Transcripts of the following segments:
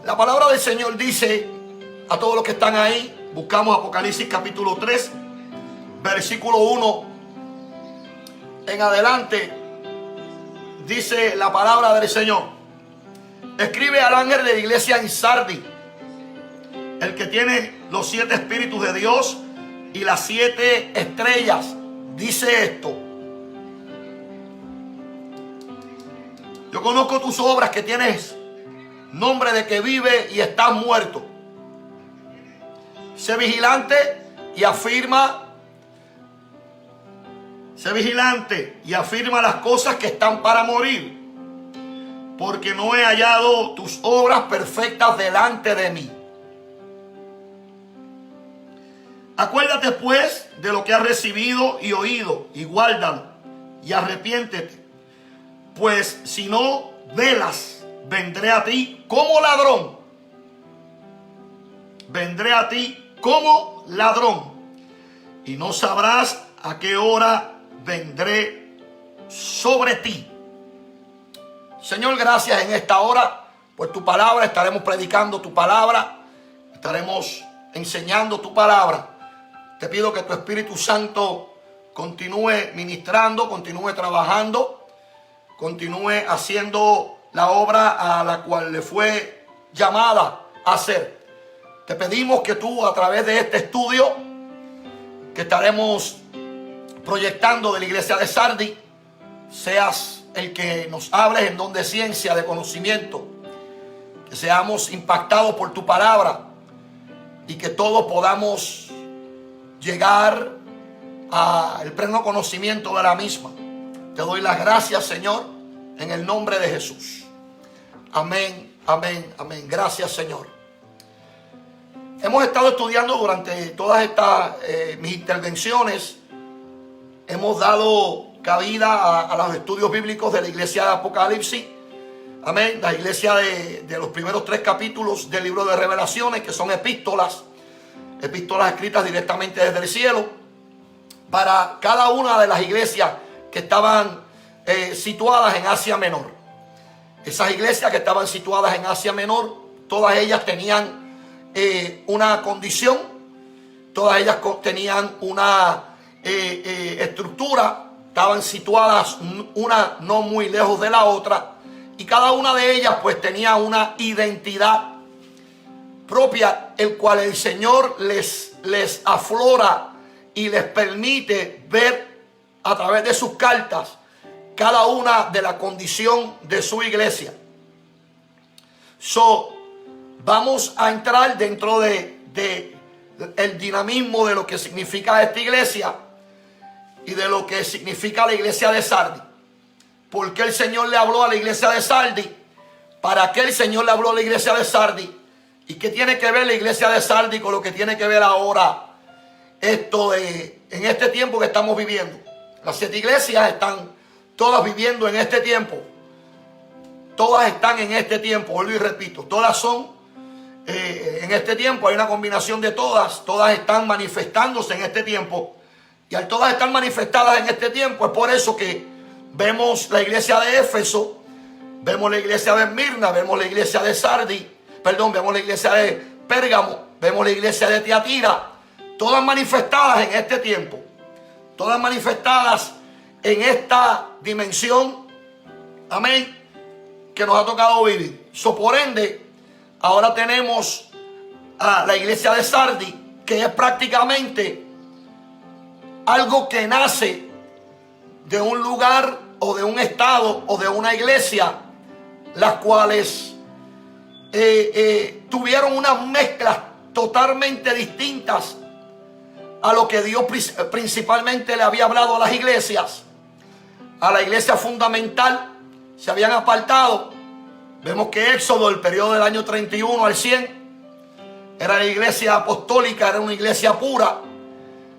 La palabra del Señor dice a todos los que están ahí, buscamos Apocalipsis capítulo 3, versículo 1 en adelante. Dice la palabra del Señor: escribe al ángel de la iglesia en Sardi, el que tiene los 7 espíritus de Dios y las 7 estrellas, dice esto: yo conozco tus obras, que tienes nombre de que vive y estás muerto. Sé vigilante y afirma las cosas que están para morir, porque no he hallado tus obras perfectas delante de mí. Acuérdate pues de lo que has recibido y oído, y guárdalo, y arrepiéntete. Pues si no velas, vendré a ti como ladrón. Vendré a ti como ladrón, y no sabrás a qué hora vendré sobre ti. Señor, gracias en esta hora por tu palabra. Estaremos predicando tu palabra, estaremos enseñando tu palabra. Te pido que tu Espíritu Santo continúe ministrando, continúe trabajando, continúe haciendo la obra a la cual le fue llamada a hacer. Te pedimos que tú, a través de este estudio que estaremos proyectando de la iglesia de Sardi, seas el que nos hables en don de ciencia, de conocimiento, que seamos impactados por tu palabra y que todos podamos llegar al pleno conocimiento de la misma. Te doy las gracias, Señor, en el nombre de Jesús. Amén, amén, amén. Gracias, Señor. Hemos estado estudiando durante todas estas mis intervenciones. Hemos dado cabida a los estudios bíblicos de la iglesia de Apocalipsis. Amén. La iglesia de los primeros 3 capítulos del libro de Revelaciones, que son epístolas escritas directamente desde el cielo, para cada una de las iglesias que estaban situadas en Asia Menor. Esas iglesias que estaban situadas en Asia Menor, todas ellas tenían una condición, todas ellas tenían una estructura, estaban situadas una no muy lejos de la otra, y cada una de ellas pues tenía una identidad propia, el cual el Señor les aflora y les permite ver a través de sus cartas cada una de la condición de su iglesia. Vamos a entrar dentro de el dinamismo de lo que significa esta iglesia y de lo que significa la iglesia de Sardi. ¿Por qué el Señor le habló a la iglesia de Sardi? ¿Para qué el Señor le habló a la iglesia de Sardi? ¿Y qué tiene que ver la iglesia de Sardi con lo que tiene que ver ahora en este tiempo que estamos viviendo? Las 7 iglesias están todas viviendo en este tiempo. Todas están en este tiempo, vuelvo y repito, todas son en este tiempo. Hay una combinación de todas están manifestándose en este tiempo. Y al todas estar manifestadas en este tiempo, es por eso que vemos la iglesia de Éfeso, vemos la iglesia de Esmirna, vemos la iglesia de Sardi, vemos la iglesia de Pérgamo, vemos la iglesia de Tiatira, todas manifestadas en este tiempo, todas manifestadas en esta dimensión, amén, que nos ha tocado vivir. Por ende, ahora tenemos a la iglesia de Sardi, que es prácticamente algo que nace de un lugar o de un estado o de una iglesia, las cuales tuvieron unas mezclas totalmente distintas a lo que Dios principalmente le había hablado a las iglesias. A la iglesia fundamental se habían apartado. Vemos que Éxodo, el periodo del año 31 al 100, era la iglesia apostólica, era una iglesia pura.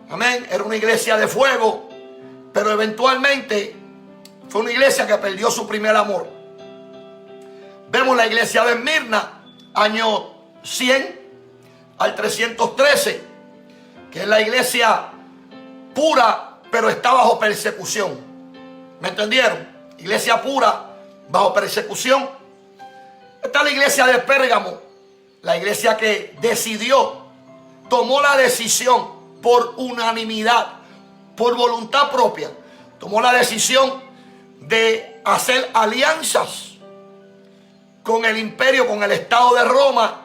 Amén, era una iglesia de fuego, pero eventualmente fue una iglesia que perdió su primer amor. Vemos la iglesia de Esmirna, año 100 al 313, que es la iglesia pura, pero está bajo persecución. ¿Me entendieron? Iglesia pura, bajo persecución. Está la iglesia de Pérgamo, la iglesia que tomó la decisión por unanimidad, por voluntad propia, tomó la decisión de hacer alianzas con el imperio, con el Estado de Roma,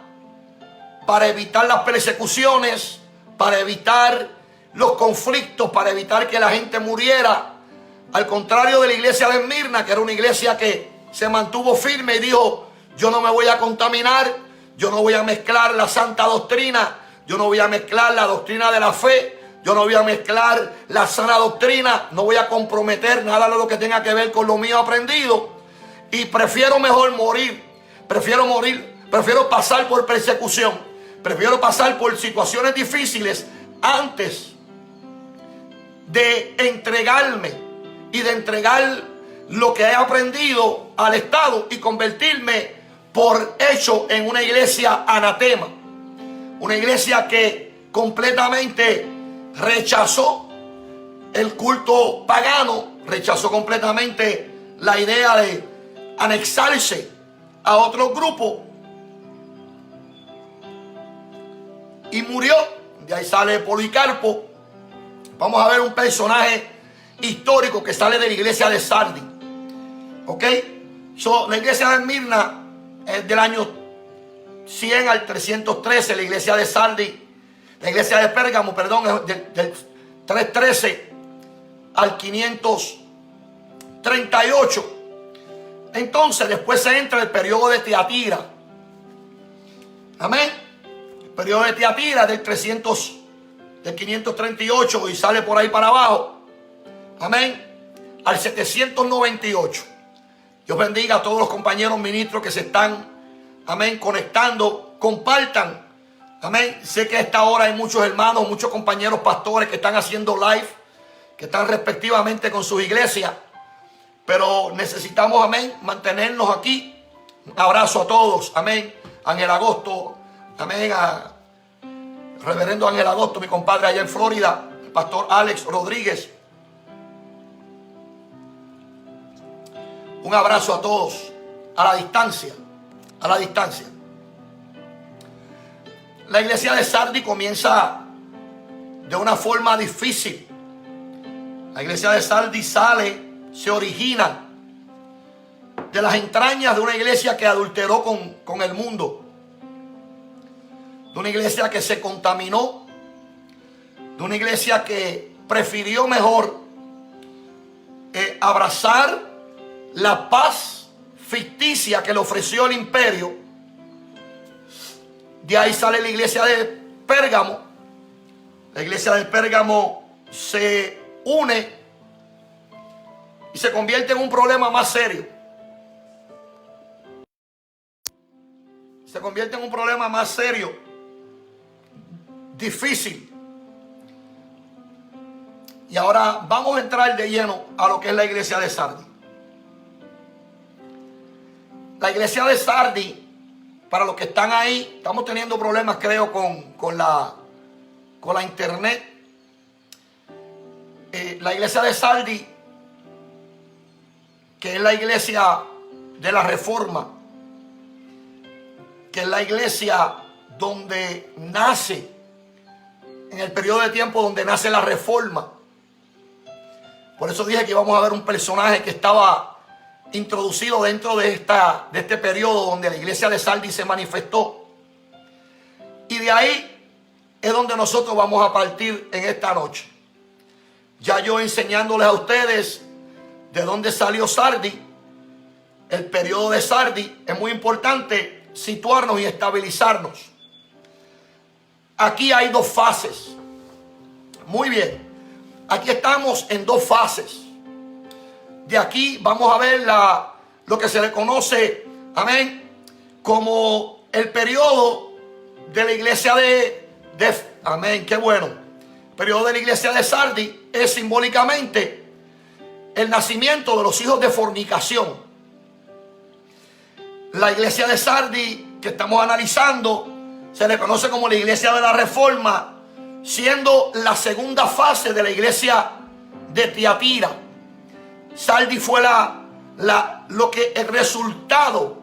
para evitar las persecuciones, para evitar los conflictos, para evitar que la gente muriera. Al contrario de la iglesia de Esmirna, que era una iglesia que se mantuvo firme y dijo: yo no me voy a contaminar, yo no voy a mezclar la santa doctrina, yo no voy a mezclar la doctrina de la fe, yo no voy a mezclar la sana doctrina, no voy a comprometer nada de lo que tenga que ver con lo mío aprendido, y prefiero mejor morir, prefiero pasar por persecución, prefiero pasar por situaciones difíciles antes de entregarme y de entregar lo que he aprendido al Estado y convertirme por hecho en una iglesia anatema, una iglesia que completamente rechazó el culto pagano, rechazó completamente la idea de anexarse a otro grupo y murió. De ahí sale Policarpo. Vamos a ver un personaje histórico que sale de la iglesia de Sardi. ¿Ok? La iglesia de Esmirna es del año 100 al 313. La iglesia de Sardi, la iglesia de Pérgamo, perdón, es del 313 al 538. Entonces después se entra el periodo de Tiatira. Amén. El periodo de Tiatira del 538 y sale por ahí para abajo. Amén. Al 798. Dios bendiga a todos los compañeros ministros que se están, amén, conectando. Compartan. Amén. Sé que a esta hora hay muchos hermanos, muchos compañeros pastores que están haciendo live, que están respectivamente con sus iglesias. Pero necesitamos, amén, mantenernos aquí. Un abrazo a todos. Amén. Ángel Agosto. Amén. A reverendo Ángel Agosto, mi compadre allá en Florida. El pastor Alex Rodríguez. Un abrazo a todos, a la distancia, a la distancia. La iglesia de Sardi comienza de una forma difícil. La iglesia de Sardi se origina de las entrañas de una iglesia que adulteró con el mundo, de una iglesia que se contaminó, de una iglesia que prefirió mejor abrazar la paz ficticia que le ofreció el imperio. De ahí sale la iglesia de Pérgamo. La iglesia de Pérgamo se une y se convierte en un problema más serio. Se convierte en un problema más serio, difícil. Y ahora vamos a entrar de lleno a lo que es la iglesia de Sardi. La iglesia de Sardi, para los que están ahí, estamos teniendo problemas, creo, con la internet. La iglesia de Sardi, que es la iglesia de la Reforma, que es la iglesia donde nace, en el periodo de tiempo donde nace la Reforma. Por eso dije que íbamos a ver un personaje que estaba introducido dentro de este periodo donde la iglesia de Sardi se manifestó. Y de ahí es donde nosotros vamos a partir en esta noche. Ya yo enseñándoles a ustedes de dónde salió Sardi, el periodo de Sardi, es muy importante situarnos y estabilizarnos. Aquí hay dos fases. Muy bien. Aquí estamos en dos fases. De aquí vamos a ver lo que se le conoce, amén, como el periodo de la iglesia amén, qué bueno. El periodo de la iglesia de Sardi es simbólicamente el nacimiento de los hijos de fornicación. La iglesia de Sardi que estamos analizando se le conoce como la iglesia de la Reforma, siendo la segunda fase de la iglesia de Tiatira. Sardi fue el resultado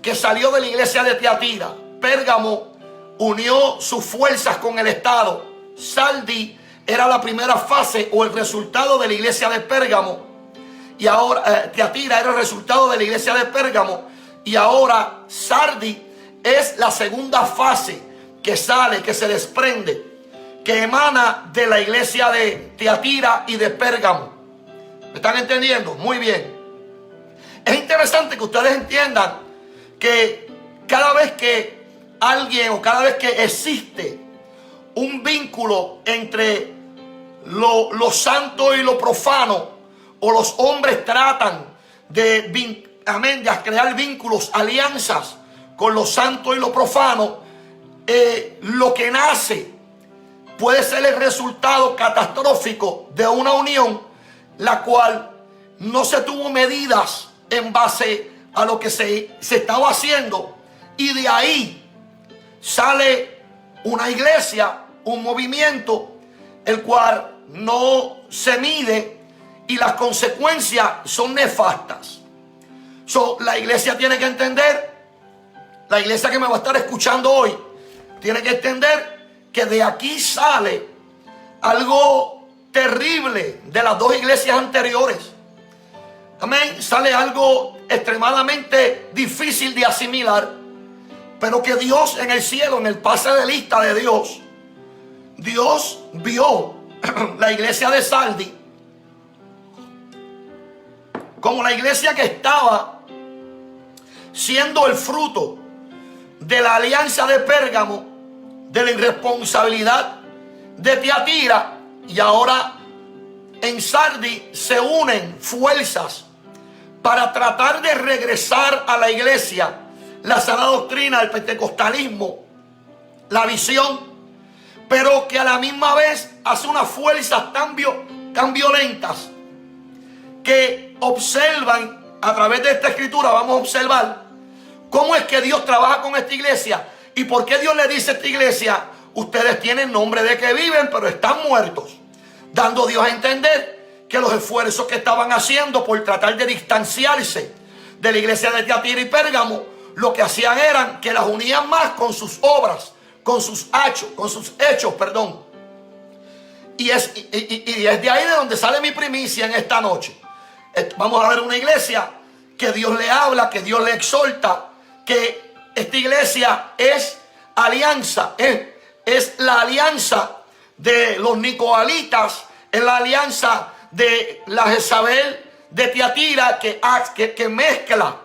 que salió de la iglesia de Tiatira. Pérgamo unió sus fuerzas con el Estado. Sardi era la primera fase o el resultado de la iglesia de Pérgamo. Y ahora Tiatira era el resultado de la iglesia de Pérgamo. Y ahora Sardi es la segunda fase que sale, que se desprende, que emana de la iglesia de Tiatira y de Pérgamo. ¿Me están entendiendo? Muy bien. Es interesante que ustedes entiendan que cada vez que alguien o cada vez que existe un vínculo entre lo santo y lo profano, o los hombres tratan de crear vínculos, alianzas con lo santo y lo profano, lo que nace puede ser el resultado catastrófico de una unión la cual no se tuvo medidas en base a lo que se estaba haciendo, y de ahí sale una iglesia, un movimiento, el cual no se mide y las consecuencias son nefastas. La iglesia tiene que entender, la iglesia que me va a estar escuchando hoy, tiene que entender que de aquí sale algo terrible de las dos iglesias anteriores. Amén. Sale algo extremadamente difícil de asimilar, pero que Dios en el cielo, en el pase de lista de Dios, Dios vio la iglesia de Sardi como la iglesia que estaba siendo el fruto de la alianza de Pérgamo, de la irresponsabilidad de Tiatira, y ahora en Sardi se unen fuerzas para tratar de regresar a la iglesia la sana doctrina, el pentecostalismo, la visión, pero que a la misma vez hace unas fuerzas tan violentas que observan a través de esta escritura. Vamos a observar cómo es que Dios trabaja con esta iglesia y por qué Dios le dice a esta iglesia: ustedes tienen nombre de que viven, pero están muertos, dando Dios a entender que los esfuerzos que estaban haciendo por tratar de distanciarse de la iglesia de Tiatira y Pérgamo, lo que hacían eran que las unían más con sus obras, con sus hechos, perdón. Y es de ahí de donde sale mi primicia en esta noche. Vamos a ver una iglesia que Dios le habla, que Dios le exhorta, que esta iglesia es alianza, es la alianza de los nicolaítas, es la alianza de la Jezabel de Tiatira, que mezcla,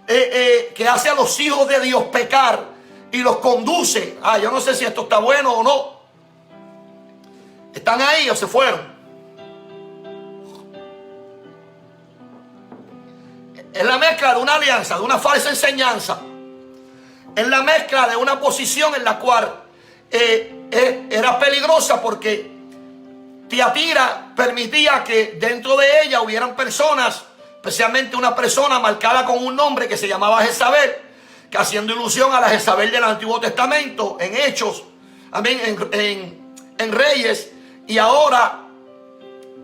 que hace a los hijos de Dios pecar y los conduce. Yo no sé si esto está bueno o no. ¿Están ahí o se fueron? Es la mezcla de una alianza, de una falsa enseñanza. Es la mezcla de una posición en la cual era peligrosa, porque Tiatira permitía que dentro de ella hubieran personas, especialmente una persona marcada con un nombre que se llamaba Jezabel, que haciendo ilusión a la Jezabel del Antiguo Testamento, en Hechos, en Reyes, y ahora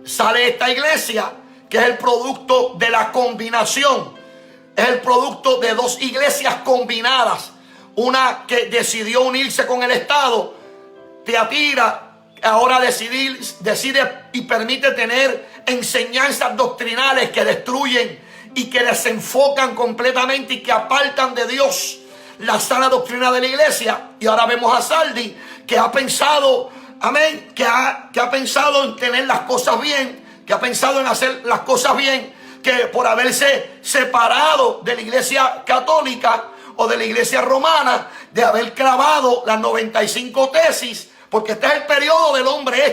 sale esta iglesia que es el producto de la combinación, es el producto de dos iglesias combinadas, una que decidió unirse con el Estado. Tiatira ahora decide y permite tener enseñanzas doctrinales que destruyen y que desenfocan completamente y que apartan de Dios la sana doctrina de la iglesia. Y ahora vemos a Sardi, que ha pensado, amén, que ha pensado en tener las cosas bien, que ha pensado en hacer las cosas bien, que por haberse separado de la iglesia católica o de la iglesia romana, de haber clavado las 95 tesis, porque este es el periodo del hombre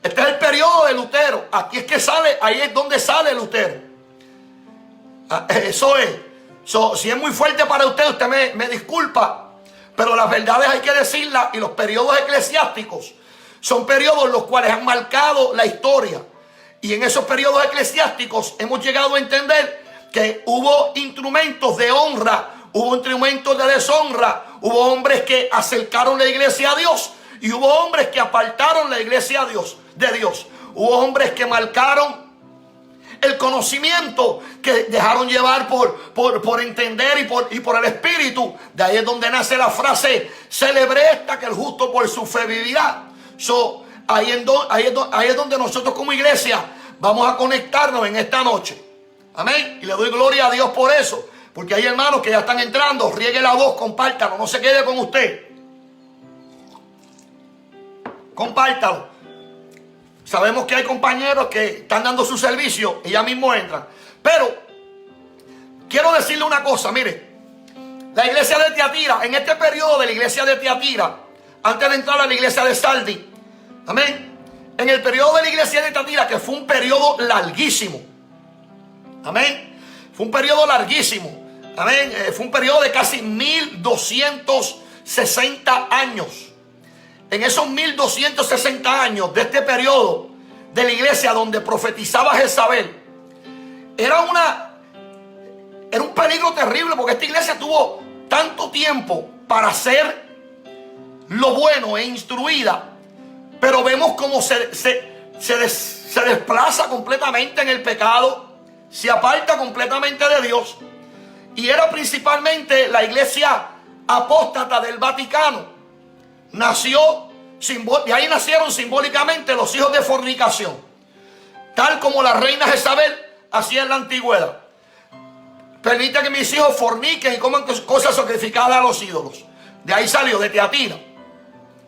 este es el periodo de Lutero. Aquí es que sale, ahí es donde sale Lutero. Eso es. Si es muy fuerte para usted me disculpa, pero las verdades hay que decirlas, y los periodos eclesiásticos son periodos los cuales han marcado la historia. Y en esos periodos eclesiásticos hemos llegado a entender que hubo instrumentos de honra, hubo instrumentos de deshonra, hubo hombres que acercaron la iglesia a Dios y hubo hombres que apartaron la iglesia de Dios. Hubo hombres que marcaron el conocimiento, que dejaron llevar por entender y por el Espíritu. De ahí es donde nace la frase: celebre esta, que el justo por su fe vivirá. Ahí es donde nosotros como iglesia vamos a conectarnos en esta noche. Amén. Y le doy gloria a Dios por eso. Porque hay hermanos que ya están entrando. Riegue la voz, compártalo. No se quede con usted. Compártalo. Sabemos que hay compañeros que están dando su servicio y ya mismo entran. Pero quiero decirle una cosa. Mire, la iglesia de Tiatira, en este periodo de la iglesia de Tiatira, antes de entrar a la iglesia de Sardi, amén, en el periodo de la iglesia de Tiatira, que fue un periodo larguísimo, amén, fue un periodo larguísimo, amén, fue un periodo de casi 1260 años. En esos 1260 años de este periodo de la iglesia donde profetizaba Jezabel, era un peligro terrible, porque esta iglesia tuvo tanto tiempo para hacer lo bueno e instruida, pero vemos cómo se desplaza completamente en el pecado, se aparta completamente de Dios. Y era principalmente la iglesia apóstata del Vaticano. De ahí nacieron simbólicamente los hijos de fornicación, tal como la reina Jezabel hacía en la antigüedad. Permite que mis hijos forniquen y coman cosas sacrificadas a los ídolos. De ahí salió, de Tiatira.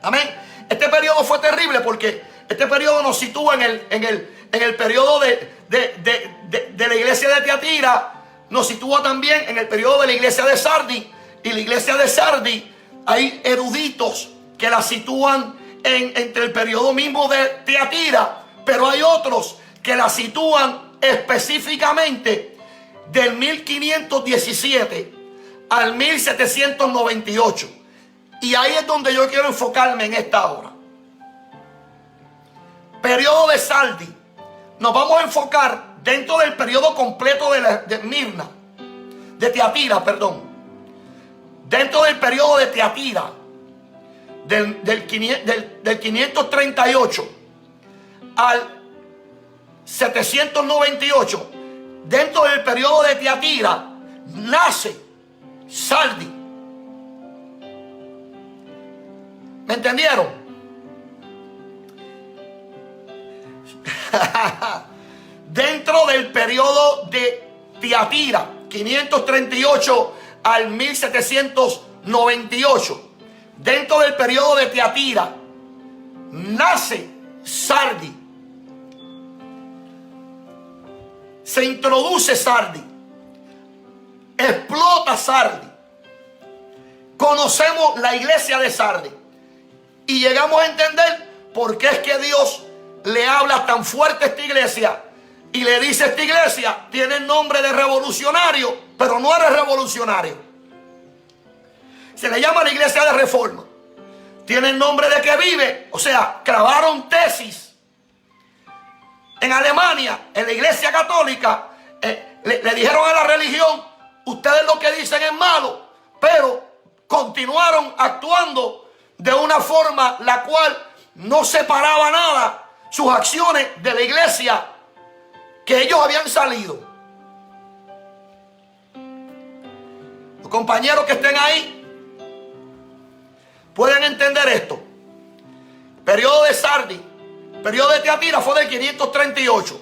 Amén. Este periodo fue terrible porque este periodo nos sitúa en el periodo de la iglesia de Tiatira. Nos sitúa también en el periodo de la iglesia de Sardi. Y la iglesia de Sardi, hay eruditos que la sitúan entre el periodo mismo de Tiatira, pero hay otros que la sitúan específicamente del 1517 al 1798. Y ahí es donde yo quiero enfocarme en esta hora. Periodo de Sardi. Nos vamos a enfocar dentro del periodo completo de Mirna, de Tiatira, perdón. Dentro del periodo de Tiatira, del 538 al 798, dentro del periodo de Tiatira, nace Sardi. ¿Me entendieron? Dentro del periodo de Tiatira, 538 al 1798, dentro del periodo de Tiatira, nace Sardi. Se introduce Sardi. Explota Sardi. Conocemos la iglesia de Sardi. Y llegamos a entender por qué es que Dios le habla tan fuerte a esta iglesia. Y le dice a esta iglesia: tiene el nombre de revolucionario, pero no eres revolucionario. Se le llama la iglesia de reforma. Tiene el nombre de que vive. O sea, clavaron tesis en Alemania, en la iglesia católica. Le dijeron a la religión: ustedes lo que dicen es malo. Pero continuaron actuando de una forma la cual no separaba nada sus acciones de la iglesia que ellos habían salido. Los compañeros que estén ahí pueden entender esto. Periodo de Sardi, periodo de Tiatira fue del 538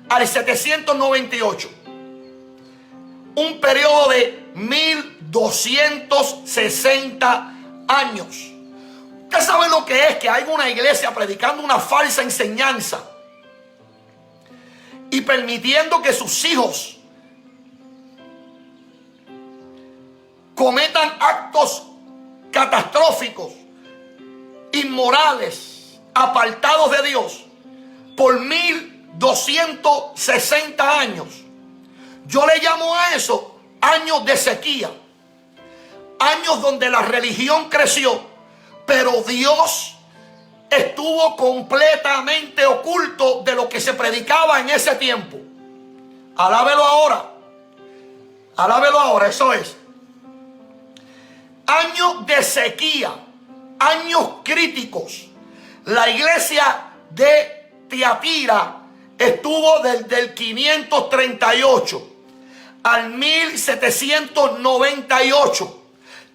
al 798. Un periodo de 1260 años. Usted sabe lo que es que hay una iglesia predicando una falsa enseñanza y permitiendo que sus hijos cometan actos catastróficos, inmorales, apartados de Dios por 1260 años. Yo le llamo a eso años de sequía, años donde la religión creció, pero Dios estuvo completamente oculto de lo que se predicaba en ese tiempo. Alábelo ahora, eso es. Años de sequía, años críticos. La iglesia de Tiatira estuvo desde el 538 al 1798.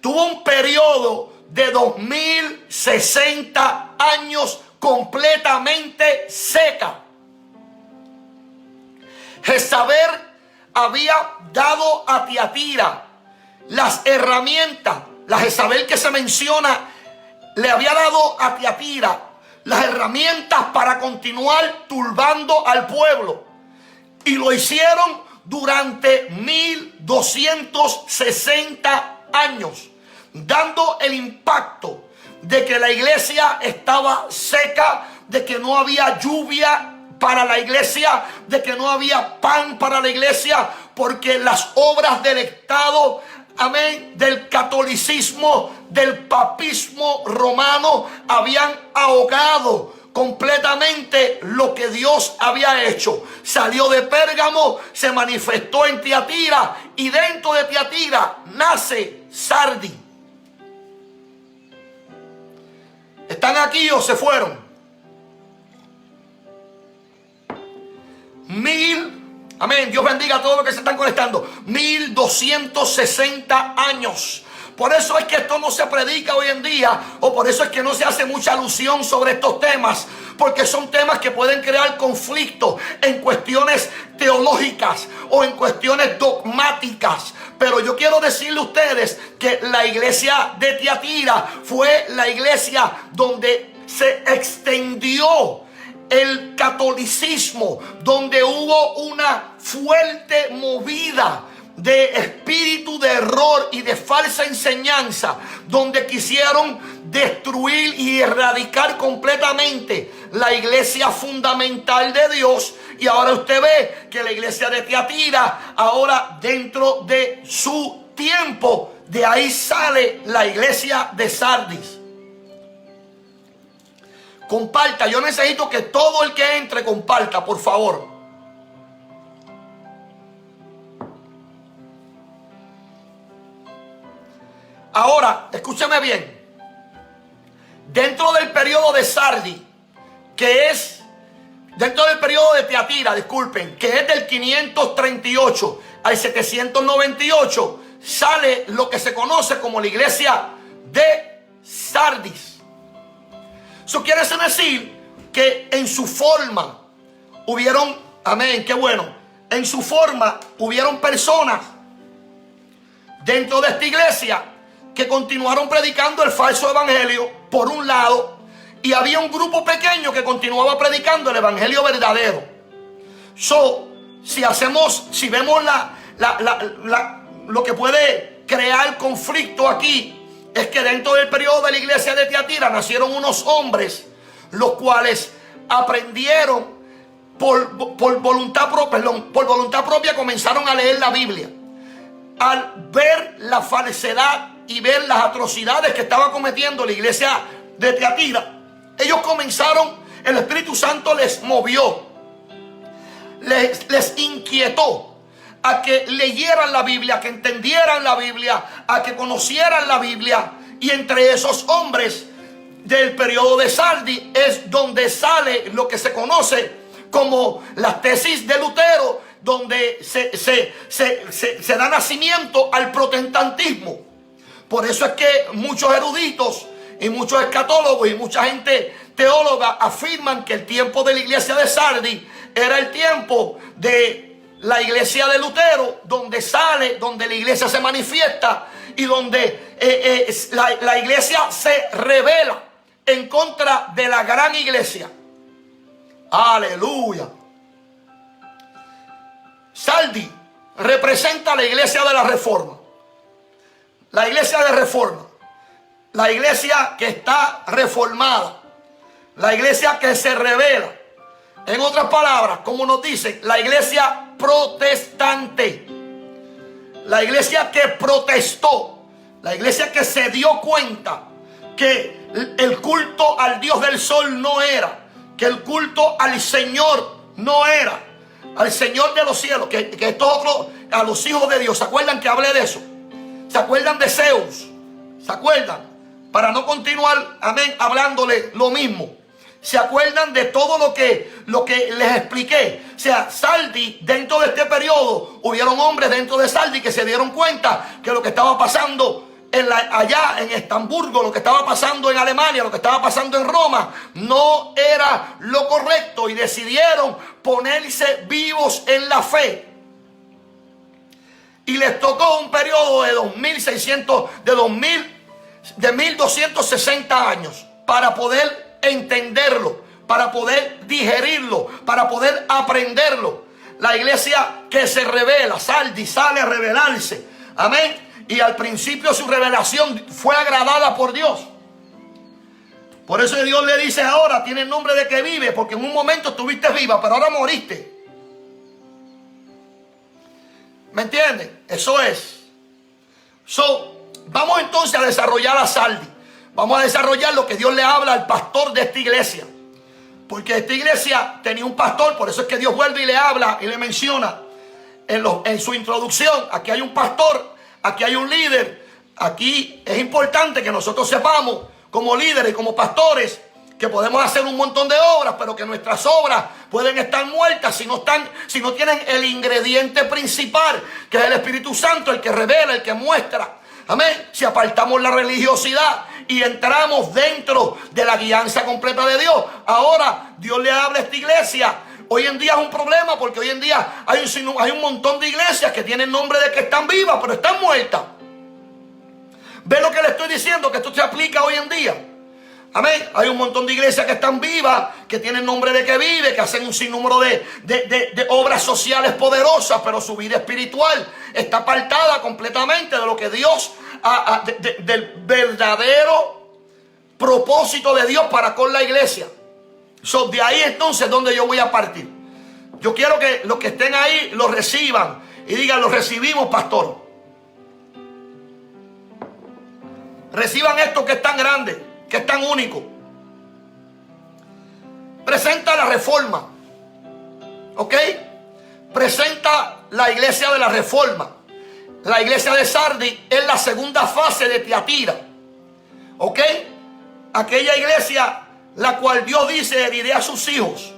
Tuvo un periodo de 2060 años completamente seca. Jezabel había dado a Tiatira las herramientas. La Jezabel que se menciona le había dado a Tiatira las herramientas para continuar turbando al pueblo. Y lo hicieron durante 1260 años, dando el impacto de que la iglesia estaba seca, de que no había lluvia para la iglesia, de que no había pan para la iglesia, porque las obras del Estado, amén, del catolicismo, del papismo romano, habían ahogado completamente lo que Dios había hecho. Salió de Pérgamo, se manifestó en Tiatira, y dentro de Tiatira nace Sardis. ¿Están aquí o se fueron? Amén, Dios bendiga a todos los que se están conectando. 1260 años. Por eso es que esto no se predica hoy en día, o por eso es que no se hace mucha alusión sobre estos temas, porque son temas que pueden crear conflicto en cuestiones teológicas o en cuestiones dogmáticas. Pero yo quiero decirle a ustedes que la iglesia de Tiatira fue la iglesia donde se extendió el catolicismo, donde hubo una fuerte movida de espíritu de error y de falsa enseñanza, donde quisieron destruir y erradicar completamente la iglesia fundamental de Dios. Y ahora usted ve que la iglesia de Tiatira, ahora dentro de su tiempo, de ahí sale la iglesia de Sardis. Comparta, yo necesito que todo el que entre comparta, por favor. Ahora, escúcheme bien. Dentro del periodo de Sardis, que es, dentro del periodo de Tiatira, disculpen, que es del 538 al 798, sale lo que se conoce como la iglesia de Sardis. Eso quiere decir que en su forma hubieron, amén, qué bueno, en su forma hubieron personas dentro de esta iglesia que continuaron predicando el falso evangelio, por un lado, y había un grupo pequeño que continuaba predicando el evangelio verdadero. Si vemos lo que puede crear conflicto aquí, es que dentro del periodo de la iglesia de Tiatira nacieron unos hombres, los cuales aprendieron por voluntad propia, comenzaron a leer la Biblia. Al ver la falsedad y ver las atrocidades que estaba cometiendo la iglesia de Tiatira, ellos comenzaron, el Espíritu Santo les movió, les inquietó a que leyeran la Biblia, que entendieran la Biblia, a que conocieran la Biblia. Y entre esos hombres del periodo de Sardis es donde sale lo que se conoce como las tesis de Lutero, donde se da nacimiento al protestantismo. Por eso es que muchos eruditos y muchos escatólogos y mucha gente teóloga afirman que el tiempo de la iglesia de Sardis era el tiempo de la iglesia de Lutero, donde la iglesia se manifiesta y donde la iglesia se revela en contra de la gran iglesia. Aleluya. Sardis representa la iglesia de la Reforma. La iglesia de Reforma. La iglesia que está reformada. La iglesia que se revela. En otras palabras, como nos dicen, la iglesia protestante. La iglesia que protestó. La iglesia que se dio cuenta que el culto al Dios del sol no era. Que el culto al Señor no era. Al Señor de los cielos. Que estos otros, a los hijos de Dios. ¿Se acuerdan que hablé de eso? ¿Se acuerdan de Zeus? ¿Se acuerdan? Para no continuar, amén, hablándole lo mismo. ¿Se acuerdan de todo lo que les expliqué? O sea, Sardi, dentro de este periodo, hubieron hombres dentro de Sardi que se dieron cuenta que lo que estaba pasando allá en Estamburgo, lo que estaba pasando en Alemania, lo que estaba pasando en Roma, no era lo correcto y decidieron ponerse vivos en la fe. Y les tocó un periodo de 1260 años para poder entenderlo, para poder digerirlo, para poder aprenderlo. La iglesia que se revela, Sardi sale a revelarse, amén. Y al principio su revelación fue agradada por Dios. Por eso Dios le dice ahora, tiene el nombre de que vive, porque en un momento estuviste viva, pero ahora moriste. ¿Me entienden? Eso es. Vamos entonces a desarrollar a Sardi. Vamos a desarrollar lo que Dios le habla al pastor de esta iglesia. Porque esta iglesia tenía un pastor, por eso es que Dios vuelve y le habla y le menciona en su introducción. Aquí hay un pastor, aquí hay un líder. Aquí es importante que nosotros sepamos, como líderes y como pastores, que podemos hacer un montón de obras, pero que nuestras obras pueden estar muertas si no tienen el ingrediente principal, que es el Espíritu Santo, el que revela, el que muestra. Amén. Si apartamos la religiosidad y entramos dentro de la guianza completa de Dios, ahora Dios le habla a esta iglesia. Hoy en día es un problema, porque hoy en día hay un montón de iglesias que tienen nombre de que están vivas, pero están muertas. ¿Ven lo que le estoy diciendo? Que esto se aplica hoy en día. Amén. Hay un montón de iglesias que están vivas, que tienen nombre de que vive, que hacen un sinnúmero de obras sociales poderosas, pero su vida espiritual está apartada completamente de lo que Dios, del verdadero propósito de Dios para con la iglesia. De ahí entonces donde yo voy a partir. Yo quiero que los que estén ahí lo reciban y digan: lo recibimos, pastor. Reciban esto que es tan grande, que es tan único. Presenta la reforma, ¿ok? Presenta la iglesia de la reforma. La iglesia de Sardi es la segunda fase de Tiatira, ¿ok? Aquella iglesia la cual Dios dice: heriré a sus hijos,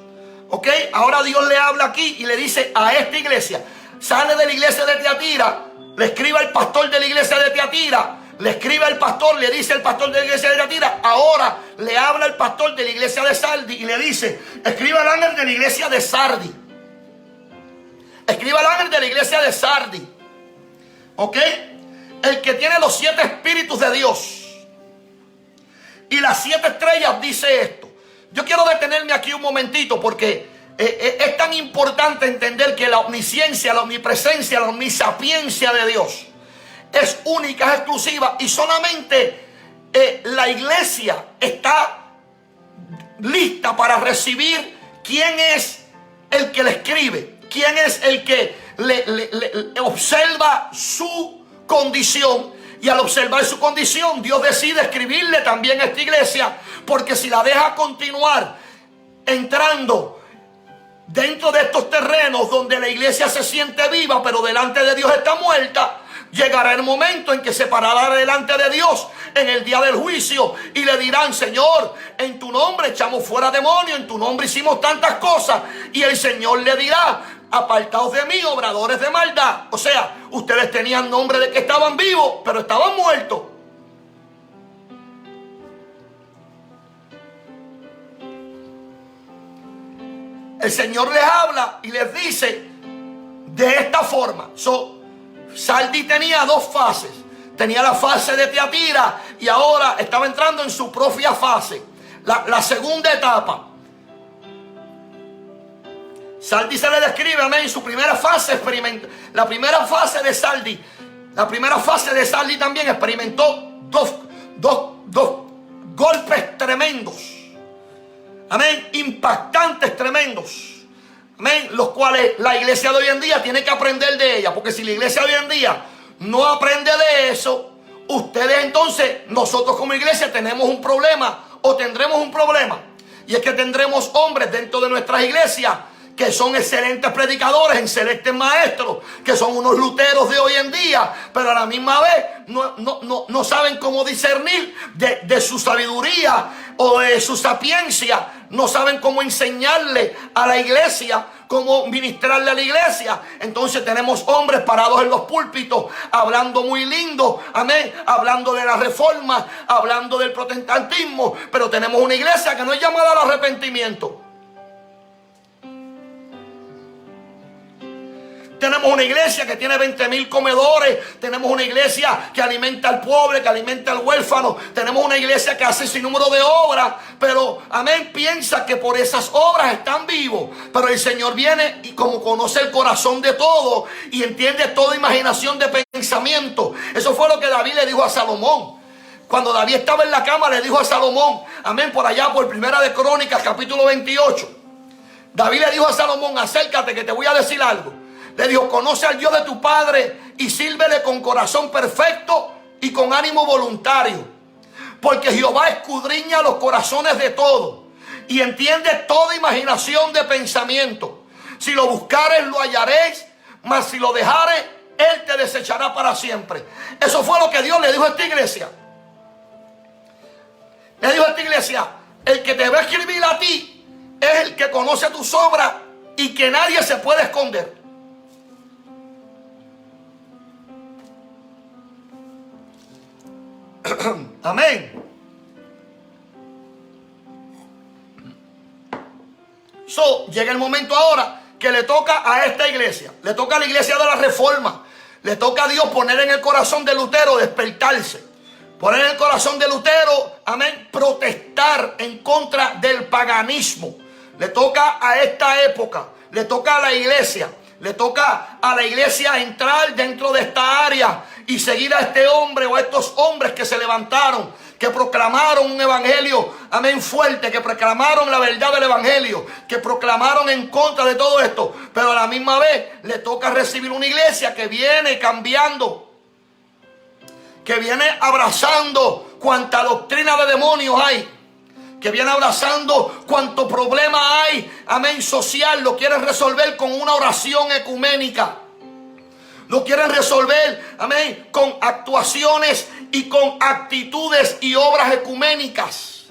¿ok? Ahora Dios le habla aquí y le dice a esta iglesia. Sale de la iglesia de Tiatira, le escribe al pastor de la iglesia de Tiatira, le escribe al pastor, le dice al pastor de la iglesia de Tiatira. Ahora le habla al pastor de la iglesia de Sardi y le dice: escriba al ángel de la iglesia de Sardi. Escriba al ángel de la iglesia de Sardi, ¿ok? El que tiene los 7 espíritus de Dios y las 7 estrellas dice esto. Yo quiero detenerme aquí un momentito, porque es tan importante entender que la omnisciencia, la omnipresencia, la omnisapiencia de Dios es única, es exclusiva, y solamente la iglesia está lista para recibir quién es el que le escribe, quién es el que le observa su condición. Y al observar su condición, Dios decide escribirle también a esta iglesia, porque si la deja continuar entrando dentro de estos terrenos donde la iglesia se siente viva, pero delante de Dios está muerta, llegará el momento en que se parará delante de Dios en el día del juicio y le dirán: Señor, en tu nombre echamos fuera demonios, en tu nombre hicimos tantas cosas. Y el Señor le dirá: apartaos de mí, obradores de maldad. O sea, ustedes tenían nombre de que estaban vivos, pero estaban muertos. El Señor les habla y les dice de esta forma. Sardi tenía 2 fases. Tenía la fase de Tiatira y ahora estaba entrando en su propia fase, la segunda etapa. Sardi se le describe, amén, su primera fase experimenta. La primera fase de Sardi, también experimentó dos golpes tremendos, amén, impactantes, tremendos, amén, los cuales la iglesia de hoy en día tiene que aprender de ella. Porque si la iglesia de hoy en día no aprende de eso, ustedes entonces, nosotros como iglesia tenemos un problema, o tendremos un problema. Y es que tendremos hombres dentro de nuestras iglesias que son excelentes predicadores, excelentes maestros, que son unos luteros de hoy en día, pero a la misma vez no saben cómo discernir de su sabiduría o de su sapiencia no saben cómo enseñarle a la iglesia, cómo ministrarle a la iglesia. Entonces tenemos hombres parados en los púlpitos, hablando muy lindo, amén, hablando de la reforma, hablando del protestantismo, pero tenemos una iglesia que no es llamada al arrepentimiento. Tenemos una iglesia que tiene 20,000 comedores. Tenemos una iglesia que alimenta al pobre, que alimenta al huérfano. Tenemos una iglesia que hace sin número de obras. Pero, amén, piensa que por esas obras están vivos. Pero el Señor viene y como conoce el corazón de todo y entiende toda imaginación de pensamiento. Eso fue lo que David le dijo a Salomón. Cuando David estaba en la cama le dijo a Salomón, amén, por allá por Primera de Crónicas, capítulo 28. David le dijo a Salomón, acércate que te voy a decir algo. Le dijo, conoce al Dios de tu padre y sírvele con corazón perfecto y con ánimo voluntario. Porque Jehová escudriña los corazones de todos y entiende toda imaginación de pensamiento. Si lo buscares, lo hallaréis, mas si lo dejares, Él te desechará para siempre. Eso fue lo que Dios le dijo a esta iglesia. Le dijo a esta iglesia, el que te va a escribir a ti es el que conoce tus obras y que nadie se puede esconder. Amén. Llega el momento ahora que le toca a esta iglesia. Le toca a la iglesia de la Reforma. Le toca a Dios poner en el corazón de Lutero despertarse. Poner en el corazón de Lutero, amén, protestar en contra del paganismo. Le toca a esta época. Le toca a la iglesia. Le toca a la iglesia entrar dentro de esta área y seguir a este hombre o a estos hombres que se levantaron, que proclamaron un evangelio, amén, fuerte, que proclamaron la verdad del evangelio, que proclamaron en contra de todo esto. Pero a la misma vez le toca recibir una iglesia que viene cambiando, que viene abrazando cuanta doctrina de demonios hay, que viene abrazando cuanto problema hay, amén, social, lo quieren resolver con una oración ecuménica. Lo quieren resolver, amén, con actuaciones y con actitudes y obras ecuménicas.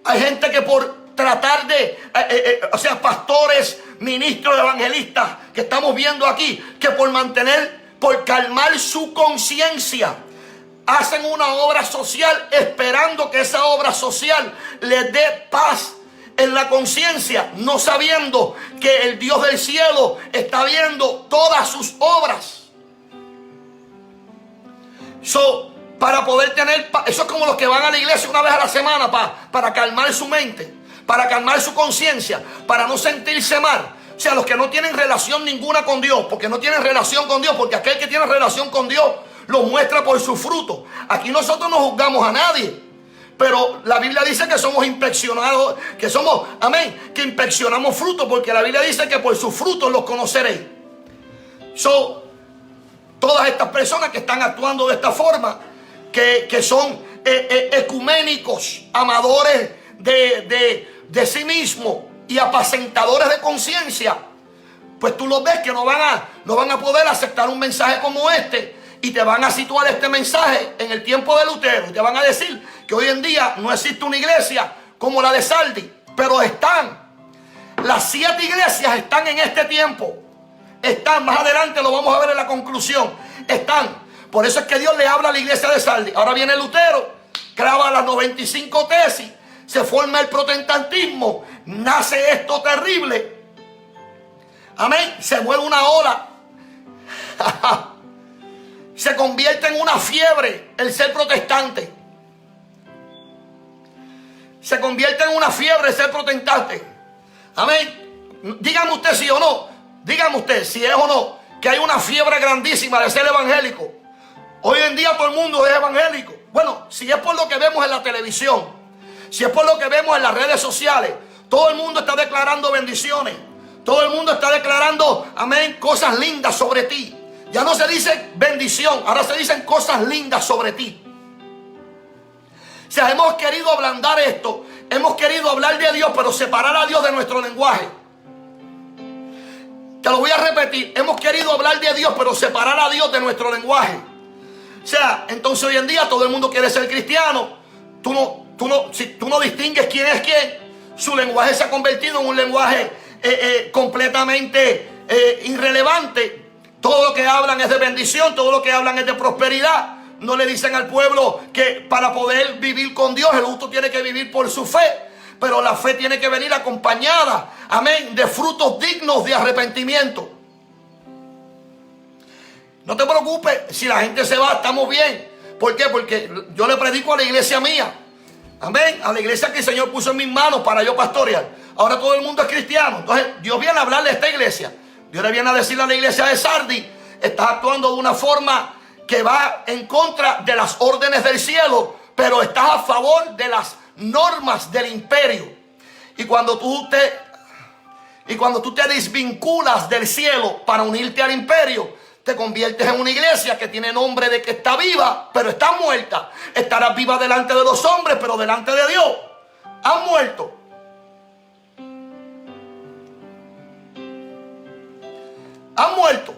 Hay gente que por tratar de, pastores, ministros, evangelistas, que estamos viendo aquí, que por calmar su conciencia, hacen una obra social esperando que esa obra social les dé paz en la conciencia, no sabiendo que el Dios del cielo está viendo todas sus obras. Para poder tener paz, eso es como los que van a la iglesia una vez a la semana para calmar su mente, para calmar su conciencia, para no sentirse mal. O sea, los que no tienen relación ninguna con Dios, porque no tienen relación con Dios, porque aquel que tiene relación con Dios lo muestra por su fruto. Aquí nosotros no juzgamos a nadie, pero la Biblia dice que somos inspeccionados, que somos, amén, que inspeccionamos frutos, porque la Biblia dice que por sus frutos los conoceréis. Todas estas personas que están actuando de esta forma, que son ecuménicos, amadores de sí mismos y apacentadores de conciencia, pues tú los ves que no van a poder aceptar un mensaje como este. Y te van a situar este mensaje en el tiempo de Lutero. Y te van a decir que hoy en día no existe una iglesia como la de Sardi. Pero las 7 iglesias están en este tiempo. Están, más adelante lo vamos a ver en la conclusión. Están. Por eso es que Dios le habla a la iglesia de Sardi. Ahora viene Lutero, clava las 95 tesis, se forma el protestantismo, nace esto terrible. Amén. Se mueve una ola. Se convierte en una fiebre el ser protestante. Se convierte en una fiebre el ser protestante. Amén. Dígame usted sí o no. Dígame usted si es o no que hay una fiebre grandísima de ser evangélico. Hoy en día todo el mundo es evangélico. Bueno, si es por lo que vemos en la televisión, si es por lo que vemos en las redes sociales, todo el mundo está declarando bendiciones. Todo el mundo está declarando, amén, cosas lindas sobre ti. Ya no se dice bendición, ahora se dicen cosas lindas sobre ti. O sea, hemos querido ablandar esto, hemos querido hablar de Dios, pero separar a Dios de nuestro lenguaje. Te lo voy a repetir, hemos querido hablar de Dios, pero separar a Dios de nuestro lenguaje. O sea, entonces hoy en día todo el mundo quiere ser cristiano. Si tú no distingues quién es quién. su lenguaje se ha convertido en un lenguaje completamente irrelevante. Todo lo que hablan es de bendición, todo lo que hablan es de prosperidad. No le dicen al pueblo que para poder vivir con Dios el justo tiene que vivir por su fe, pero la fe tiene que venir acompañada, amén, de frutos dignos de arrepentimiento. No te preocupes, si la gente se va, estamos bien. ¿Por qué? Porque yo le predico a la iglesia mía, amén, a la iglesia que el Señor puso en mis manos para yo pastorear. Ahora todo el mundo es cristiano. Entonces Dios viene a hablarle a esta iglesia. Dios le viene a decirle a la iglesia de Sardis: estás actuando de una forma que va en contra de las órdenes del cielo, pero estás a favor de las normas del imperio. Y cuando tú te desvinculas del cielo para unirte al imperio, te conviertes en una iglesia que tiene nombre de que está viva, pero está muerta. Estarás viva delante de los hombres, pero delante de Dios has muerto. Han muerto.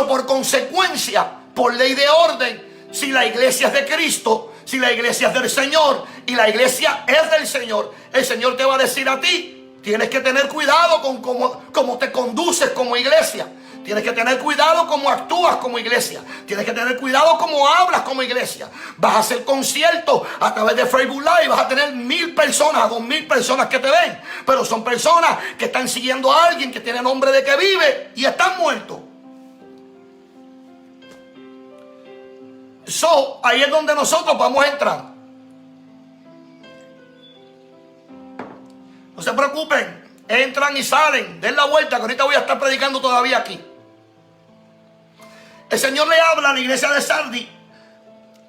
Por consecuencia, por ley de orden, si la iglesia es de Cristo, si la iglesia es del Señor y la iglesia es del Señor, el Señor te va a decir a ti: tienes que tener cuidado con cómo te conduces como iglesia. Tienes que tener cuidado cómo actúas como iglesia. Tienes que tener cuidado cómo hablas como iglesia. Vas a hacer conciertos a través de Facebook Live. Vas a tener 1,000 personas, 2,000 personas que te ven. Pero son personas que están siguiendo a alguien que tiene nombre de que vive y están muertos. Ahí es donde nosotros vamos a entrar. No se preocupen. Entran y salen. Den la vuelta, que ahorita voy a estar predicando todavía aquí. El Señor le habla a la iglesia de Sardis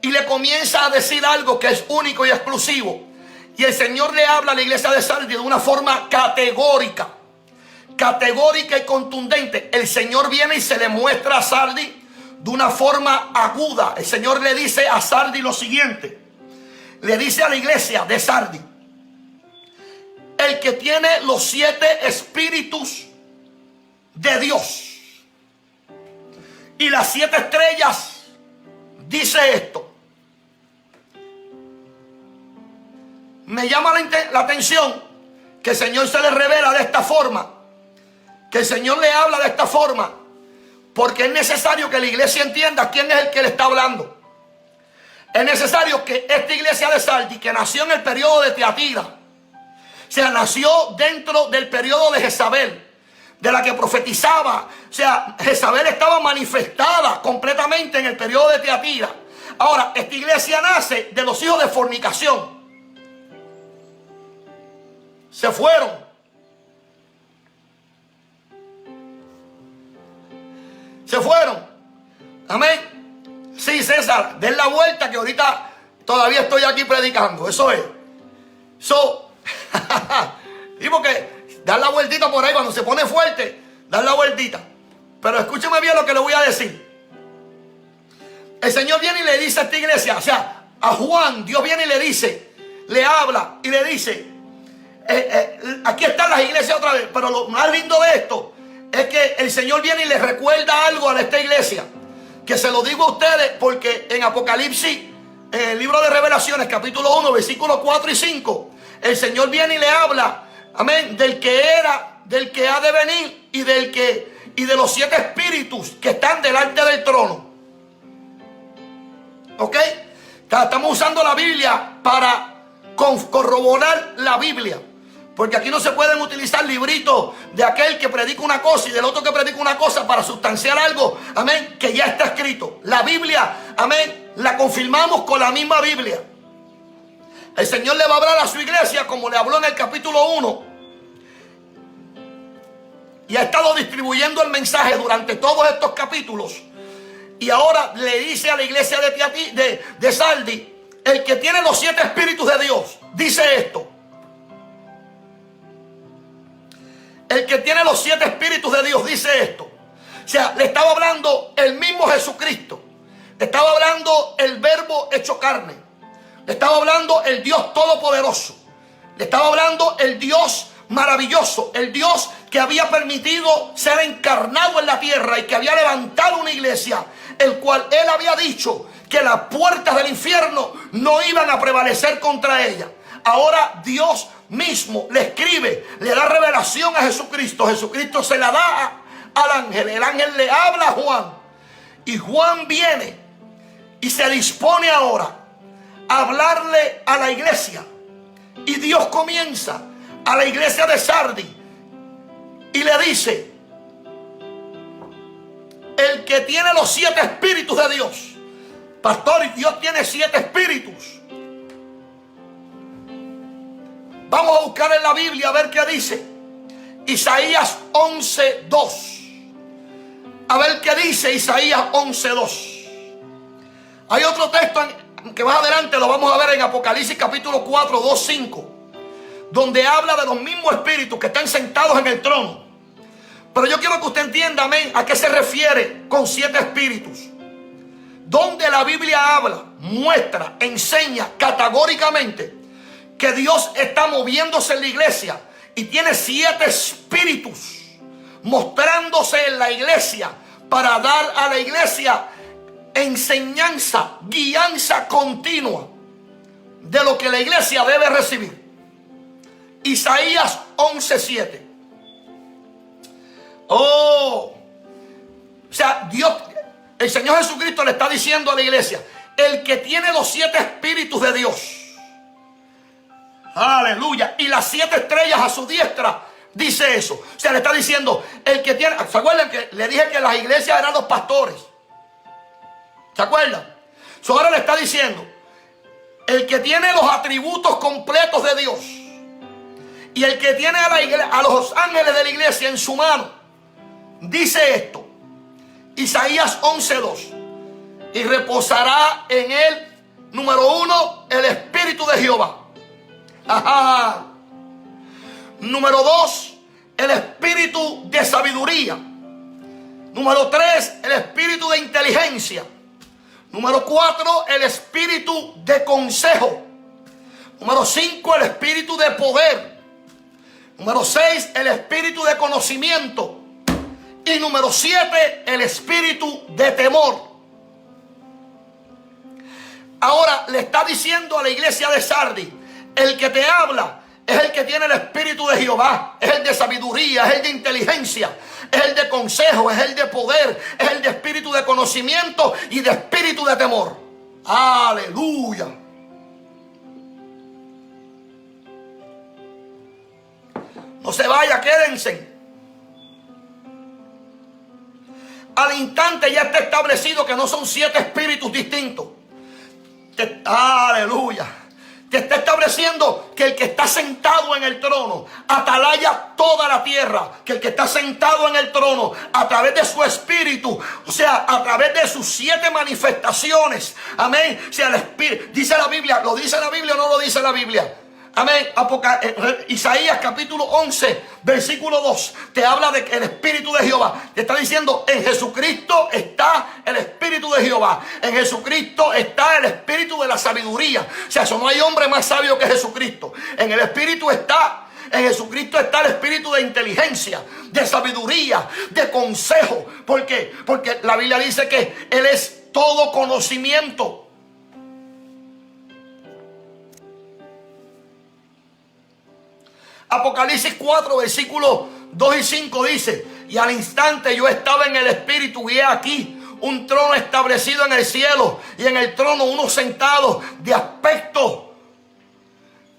y le comienza a decir algo que es único y exclusivo. Y el Señor le habla a la iglesia de Sardis de una forma categórica y contundente. El Señor viene y se le muestra a Sardis de una forma aguda. El Señor le dice a Sardis lo siguiente. Le dice a la iglesia de Sardis: el que tiene los 7 espíritus de Dios y las 7 estrellas, dice esto. Me llama la atención que el Señor se le revela de esta forma, que el Señor le habla de esta forma, porque es necesario que la iglesia entienda quién es el que le está hablando. Es necesario que esta iglesia de Sardis, que nació en el periodo de Tiatira, o sea, nació dentro del periodo de Jezabel, de la que profetizaba. O sea, Jezabel estaba manifestada completamente en el periodo de Tiatira. Ahora, esta iglesia nace de los hijos de fornicación. Se fueron. Se fueron. Amén. Sí, César, den la vuelta que ahorita todavía estoy aquí predicando. Eso es. Y porque dar la vueltita por ahí cuando se pone fuerte, dar la vueltita. Pero escúcheme bien lo que le voy a decir. El Señor viene y le dice a esta iglesia, o sea, a Juan, Dios viene y le dice, le habla y le dice, aquí están las iglesias otra vez. Pero lo más lindo de esto es que el Señor viene y le recuerda algo a esta iglesia, que se lo digo a ustedes porque en Apocalipsis, en el libro de Revelaciones, capítulo 1, versículos 4 y 5, el Señor viene y le habla, amén, del que era, del que ha de venir y de los 7 espíritus que están delante del trono. ¿Ok? Estamos usando la Biblia para corroborar la Biblia, porque aquí no se pueden utilizar libritos de aquel que predica una cosa y del otro que predica una cosa para sustanciar algo, amén, que ya está escrito. La Biblia, amén, la confirmamos con la misma Biblia. El Señor le va a hablar a su iglesia como le habló en el capítulo 1. Y ha estado distribuyendo el mensaje durante todos estos capítulos. Y ahora le dice a la iglesia de Sardis, el que tiene los 7 espíritus de Dios, dice esto. El que tiene los 7 espíritus de Dios dice esto. O sea, le estaba hablando el mismo Jesucristo. Le estaba hablando el Verbo hecho carne. Le estaba hablando el Dios todopoderoso. Le estaba hablando el Dios maravilloso. El Dios que había permitido ser encarnado en la tierra y que había levantado una iglesia, el cual él había dicho que las puertas del infierno no iban a prevalecer contra ella. ahora Dios mismo le escribe, le da revelación a Jesucristo. Jesucristo se la da al ángel. El ángel le habla a Juan. Y Juan viene y se dispone ahora a hablarle a la iglesia. Y Dios comienza a la iglesia de Sardis y le dice: el que tiene los 7 espíritus de Dios. Pastor, Dios tiene 7 espíritus. Vamos a buscar en la Biblia a ver qué dice. Isaías 11:2. A ver qué dice Isaías 11:2. Hay otro texto que más adelante lo vamos a ver en Apocalipsis capítulo 4, 2, 5, donde habla de los mismos espíritus que están sentados en el trono. Pero yo quiero que usted entienda, amén, a qué se refiere con 7 espíritus. Donde la Biblia habla, muestra, enseña categóricamente que Dios está moviéndose en la iglesia y tiene 7 espíritus mostrándose en la iglesia para dar a la iglesia enseñanza, guianza continua de lo que la iglesia debe recibir. Isaías 11:7. O sea, Dios, el Señor Jesucristo le está diciendo a la iglesia: el que tiene los 7 espíritus de Dios, aleluya, y las 7 estrellas a su diestra, dice eso. O sea, le está diciendo, el que tiene, ¿se acuerdan que le dije que las iglesias eran los pastores? ¿Se acuerdan? Ahora le está diciendo, el que tiene los atributos completos de Dios y el que tiene a los ángeles de la iglesia en su mano, dice esto, Isaías 11:2: y reposará en él, número 1, el Espíritu de Jehová. Ajá. Número 2, el espíritu de sabiduría. Número 3, el espíritu de inteligencia. Número 4, el espíritu de consejo. Número 5, el espíritu de poder. Número 6, el espíritu de conocimiento. Y número 7, el espíritu de temor. Ahora le está diciendo a la iglesia de Sardis: el que te habla es el que tiene el espíritu de Jehová, es el de sabiduría, es el de inteligencia, es el de consejo, es el de poder, es el de espíritu de conocimiento y de espíritu de temor. Aleluya. No se vaya, quédense. Al instante ya está establecido que no son 7 espíritus distintos. Aleluya. Te está estableciendo que el que está sentado en el trono atalaya toda la tierra, que el que está sentado en el trono a través de su espíritu, o sea, a través de sus 7 manifestaciones, amén, o sea, el espíritu, dice la Biblia, ¿lo dice la Biblia o no lo dice la Biblia? Amén. Isaías capítulo 11 versículo 2 te habla de que el espíritu de Jehová, te está diciendo, en Jesucristo está el espíritu de Jehová, en Jesucristo está el espíritu de la sabiduría. O sea, eso no hay hombre más sabio que Jesucristo. En Jesucristo está el espíritu de inteligencia, de sabiduría, de consejo. ¿Por qué? Porque la Biblia dice que Él es todo conocimiento. Apocalipsis 4, versículos 2 y 5 dice: y al instante yo estaba en el espíritu y he aquí un trono establecido en el cielo, y en el trono uno sentado de aspecto.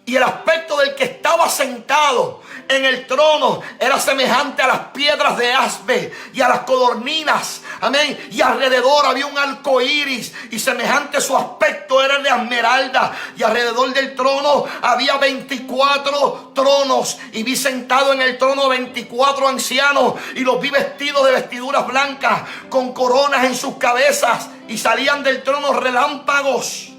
Y el aspecto del que estaba sentado en el trono era semejante a las piedras de jaspe y a las codorninas. Amén. Y alrededor había un arco iris, y semejante su aspecto era el de esmeralda. Y alrededor del trono había 24 tronos. Y vi sentado en el trono 24 ancianos, y los vi vestidos de vestiduras blancas, con coronas en sus cabezas. Y salían del trono relámpagos.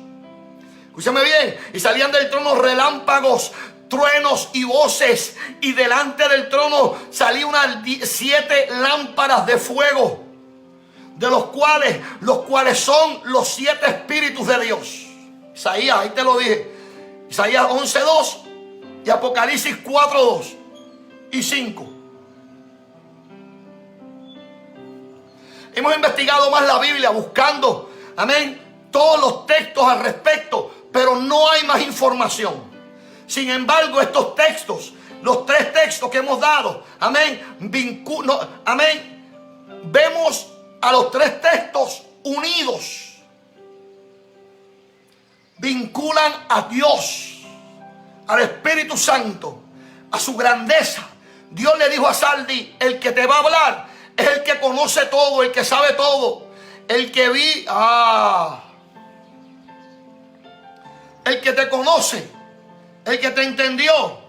Escúchame bien. Y salían del trono relámpagos, truenos y voces. Y delante del trono salían unas 7 lámparas de fuego, de los cuales son los 7 espíritus de Dios. Isaías, ahí te lo dije. Isaías 11:2 y Apocalipsis 4:2 y 5. Hemos investigado más la Biblia buscando, amén, todos los textos al respecto, pero no hay más información. Sin embargo, estos textos, los 3 textos que hemos dado, amén, vemos a los 3 textos unidos. Vinculan a Dios, al Espíritu Santo, a su grandeza. Dios le dijo a Sardi: el que te va a hablar es el que conoce todo, el que sabe todo, el que el que te conoce, el que te entendió.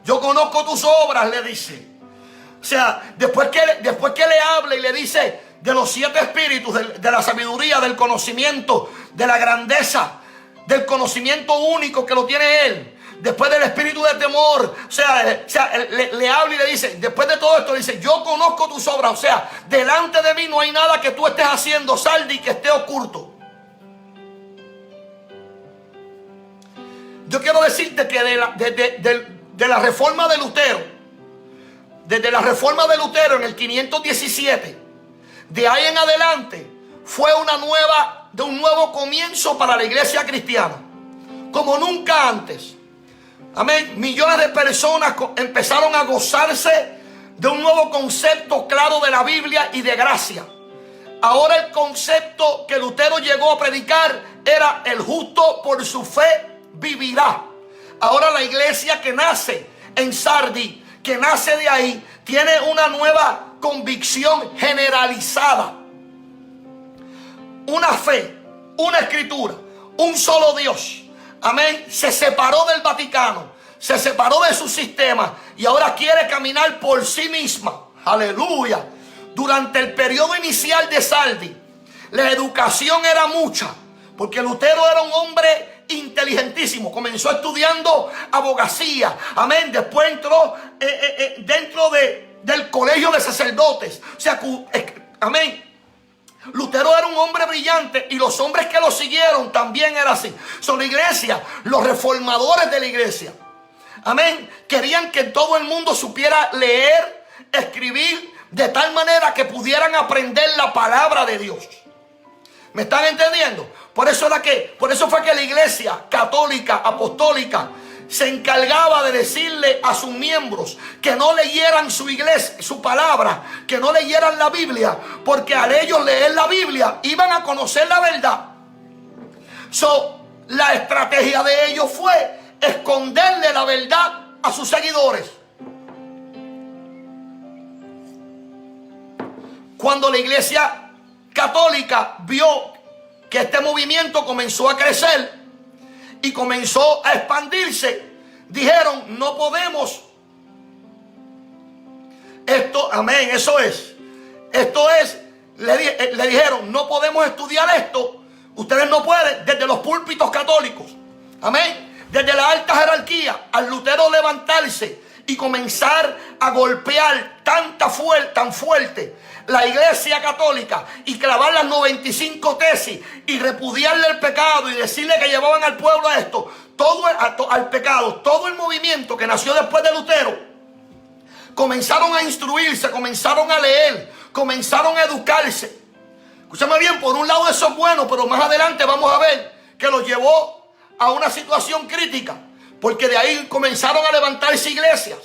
Yo conozco tus obras, le dice. O sea, después que le habla y le dice de los 7 espíritus, de la sabiduría, del conocimiento, de la grandeza, del conocimiento único que lo tiene Él, después del espíritu de temor, le habla y le dice, después de todo esto, dice: yo conozco tus obras. O sea, delante de mí no hay nada que tú estés haciendo, Sardi, que esté oculto. Yo quiero decirte que de la reforma de Lutero, desde la reforma de Lutero en el 517, de ahí en adelante fue un nuevo comienzo para la iglesia cristiana, como nunca antes. Amén. Millones de personas empezaron a gozarse de un nuevo concepto claro de la Biblia y de gracia. Ahora el concepto que Lutero llegó a predicar era: el justo por su fe vivirá. Ahora la iglesia que nace en Sardi, que nace de ahí, tiene una nueva convicción generalizada. Una fe, una escritura, un solo Dios. Amén. Se separó del Vaticano, se separó de su sistema y ahora quiere caminar por sí misma. Aleluya. Durante el periodo inicial de Sardi, la educación era mucha, porque Lutero era un hombre inteligentísimo. Comenzó estudiando abogacía. Amén. Después entró dentro del colegio de sacerdotes. O sea, amén. Lutero era un hombre brillante y los hombres que lo siguieron también eran así. Son la iglesia, los reformadores de la iglesia, amén, querían que todo el mundo supiera leer, escribir, de tal manera que pudieran aprender la palabra de Dios. ¿Me están entendiendo? Por eso fue que la iglesia católica, apostólica, se encargaba de decirle a sus miembros que no leyeran su iglesia, su palabra, que no leyeran la Biblia, porque al ellos leer la Biblia iban a conocer la verdad. La estrategia de ellos fue esconderle la verdad a sus seguidores. Cuando la iglesia católica vio que este movimiento comenzó a crecer y comenzó a expandirse, dijeron: no podemos. Amén, esto es, le dijeron: no podemos estudiar esto. Ustedes no pueden, desde los púlpitos católicos, amén, desde la alta jerarquía, al Lutero levantarse y comenzar a golpear tan fuerte la iglesia católica y clavar las 95 tesis y repudiarle el pecado y decirle que llevaban al pueblo a esto, al pecado, todo el movimiento que nació después de Lutero, comenzaron a instruirse, comenzaron a leer, comenzaron a educarse. Escúchame bien, por un lado eso es bueno, pero más adelante vamos a ver que los llevó a una situación crítica, porque de ahí comenzaron a levantarse iglesias.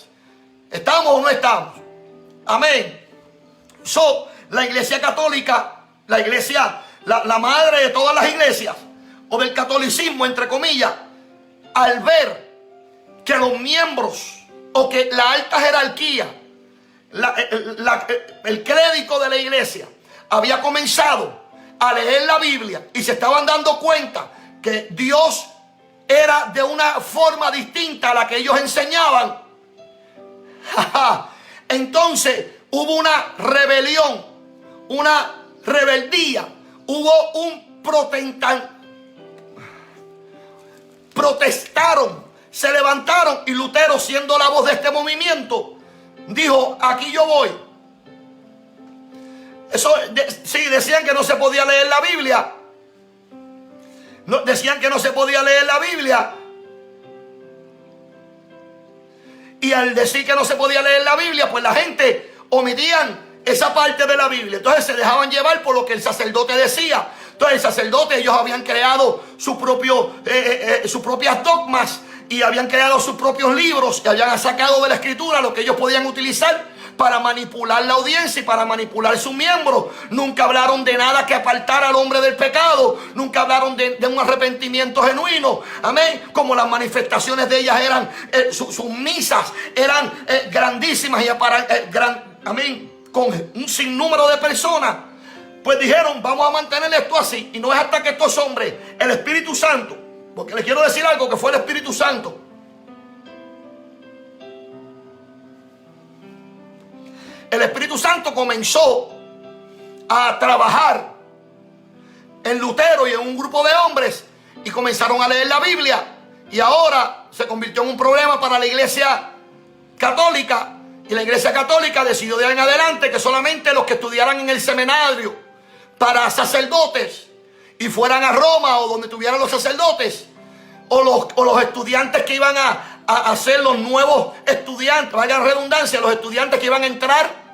¿Estamos o no estamos? Amén. La iglesia católica, la iglesia, la madre de todas las iglesias, o del catolicismo, entre comillas, al ver que los miembros, o que la alta jerarquía, el crédito de la iglesia, había comenzado a leer la Biblia y se estaban dando cuenta que Dios era de una forma distinta a la que ellos enseñaban, entonces hubo una rebelión, una rebeldía, hubo un protestaron, se levantaron, y Lutero, siendo la voz de este movimiento, dijo: aquí yo voy. Sí, decían que no se podía leer la Biblia. Decían que no se podía leer la Biblia. Y al decir que no se podía leer la Biblia, pues la gente omitían esa parte de la Biblia. Entonces se dejaban llevar por lo que el sacerdote decía. Entonces el sacerdote, ellos habían creado sus propias dogmas y habían creado sus propios libros y habían sacado de la escritura lo que ellos podían utilizar para manipular la audiencia y para manipular sus miembros. Nunca hablaron de nada que apartara al hombre del pecado. Nunca hablaron de un arrepentimiento genuino. Amén. Como las manifestaciones de ellas eran, sus misas eran grandísimas y amén, con un sinnúmero de personas. Pues dijeron, vamos a mantener esto así. Y no es hasta que estos hombres, el Espíritu Santo, porque les quiero decir algo, que fue el Espíritu Santo. El Espíritu Santo comenzó a trabajar en Lutero y en un grupo de hombres y comenzaron a leer la Biblia, y ahora se convirtió en un problema para la Iglesia Católica, y la Iglesia Católica decidió de ahí en adelante que solamente los que estudiaran en el seminario para sacerdotes y fueran a Roma o donde tuvieran los sacerdotes, o los estudiantes que iban a ser los nuevos estudiantes, vaya redundancia, los estudiantes que iban a entrar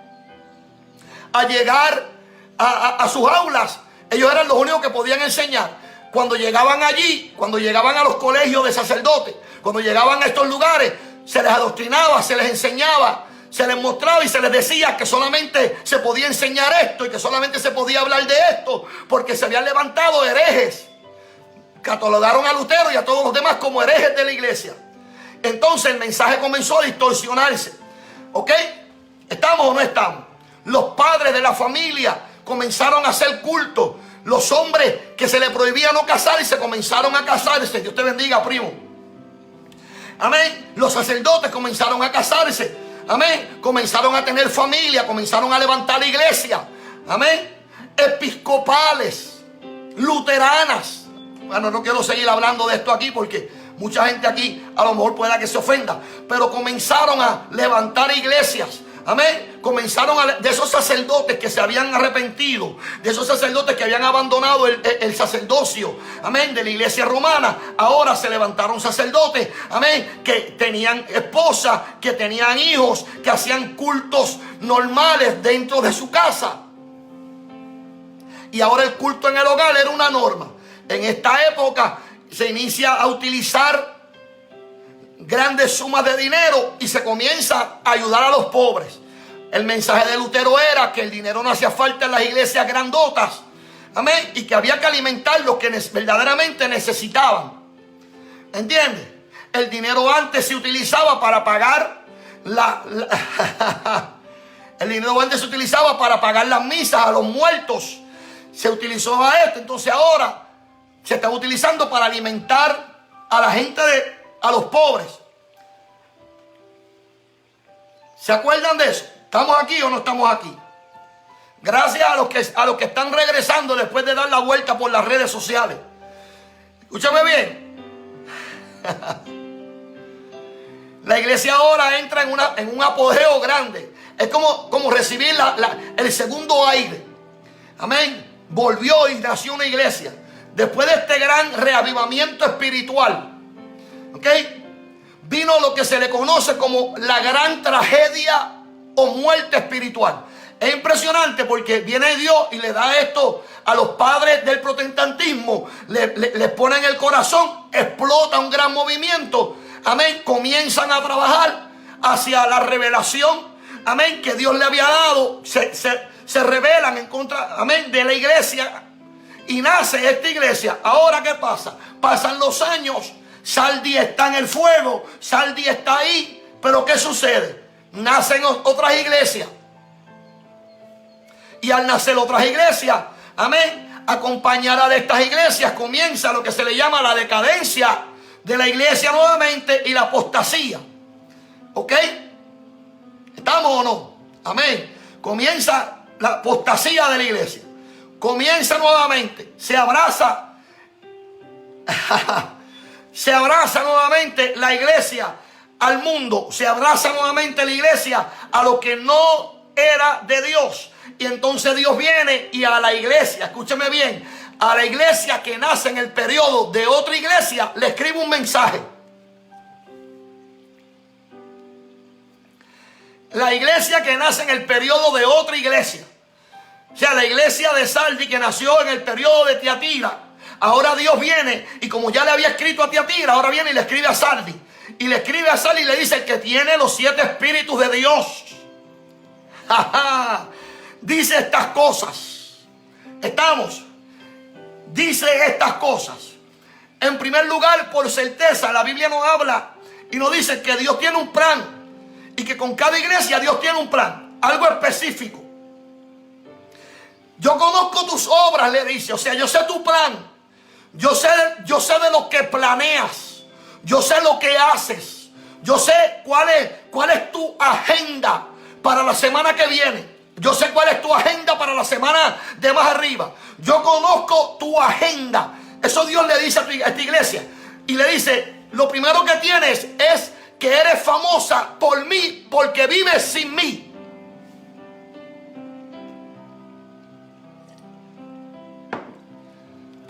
a llegar a sus aulas, ellos eran los únicos que podían enseñar. Cuando llegaban allí, cuando llegaban a los colegios de sacerdotes, cuando llegaban a estos lugares, se les adoctrinaba, se les enseñaba, se les mostraba y se les decía que solamente se podía enseñar esto y que solamente se podía hablar de esto, porque se habían levantado herejes. Catalogaron a Lutero y a todos los demás como herejes de la iglesia. Entonces el mensaje comenzó a distorsionarse. ¿Ok? ¿Estamos o no estamos? Los padres de la familia comenzaron a hacer culto. Los hombres que se les prohibía no casarse comenzaron a casarse. Dios te bendiga, primo. Amén. Los sacerdotes comenzaron a casarse. Amén. Comenzaron a tener familia, comenzaron a levantar la iglesia. Amén. Episcopales, luteranas. Bueno, no quiero seguir hablando de esto aquí porque mucha gente aquí a lo mejor pueda que se ofenda, pero comenzaron a levantar iglesias. Amén. Comenzaron de esos sacerdotes que se habían arrepentido, de esos sacerdotes que habían abandonado el sacerdocio, amén, de la iglesia romana. Ahora se levantaron sacerdotes, amén, que tenían esposas, que tenían hijos, que hacían cultos normales dentro de su casa. Y ahora el culto en el hogar era una norma. En esta época se inicia a utilizar grandes sumas de dinero y se comienza a ayudar a los pobres. El mensaje de Lutero era que el dinero no hacía falta en las iglesias grandotas, amén, y que había que alimentar los que verdaderamente necesitaban. ¿Entiendes? El dinero antes se utilizaba para pagar el dinero antes se utilizaba para pagar las misas a los muertos. Se utilizó a esto, entonces ahora se está utilizando para alimentar a la gente, a los pobres. ¿Se acuerdan de eso? ¿Estamos aquí o no estamos aquí? Gracias a los que están regresando después de dar la vuelta por las redes sociales. Escúchame bien. La iglesia ahora entra en un apogeo grande. Es como recibir el segundo aire. Amén. Volvió y nació una iglesia. Después de este gran reavivamiento espiritual, ¿ok? Vino lo que se le conoce como la gran tragedia o muerte espiritual. Es impresionante porque viene Dios y le da esto a los padres del protestantismo. Les pone en el corazón, explota un gran movimiento. Amén. Comienzan a trabajar hacia la revelación. Amén. Que Dios le había dado. Se rebelan en contra, amén, de la iglesia. Y nace esta iglesia. Ahora, ¿qué pasa? Pasan los años. Sardi está en el fuego. Sardi está ahí. Pero ¿qué sucede? Nacen otras iglesias. Y al nacer otras iglesias, amén, acompañada de estas iglesias comienza lo que se le llama la decadencia de la iglesia nuevamente y la apostasía. ¿Ok? ¿Estamos o no? Amén. Comienza la apostasía de la iglesia. Comienza nuevamente. Se abraza. Se abraza nuevamente la iglesia al mundo. Se abraza nuevamente la iglesia a lo que no era de Dios. Y entonces Dios viene y a la iglesia, escúcheme bien, a la iglesia que nace en el periodo de otra iglesia, le escribe un mensaje. La iglesia que nace en el periodo de otra iglesia. O sea, la iglesia de Sardi que nació en el periodo de Tiatira. Ahora Dios viene y como ya le había escrito a Tiatira, ahora viene y le escribe a Sardis. Y le escribe a Sardis y le dice: el que tiene los 7 espíritus de Dios. Dice estas cosas. Estamos. Dice estas cosas. En primer lugar, por certeza, la Biblia nos habla y nos dice que Dios tiene un plan. Y que con cada iglesia Dios tiene un plan. Algo específico. Yo conozco tus obras, le dice. O sea, yo sé tu plan. Yo sé de lo que planeas. Yo sé lo que haces. Yo sé cuál es tu agenda para la semana que viene. Yo sé cuál es tu agenda para la semana de más arriba. Yo conozco tu agenda. Eso Dios le dice a esta iglesia. Y le dice: lo primero que tienes es que eres famosa por mí, porque vives sin mí.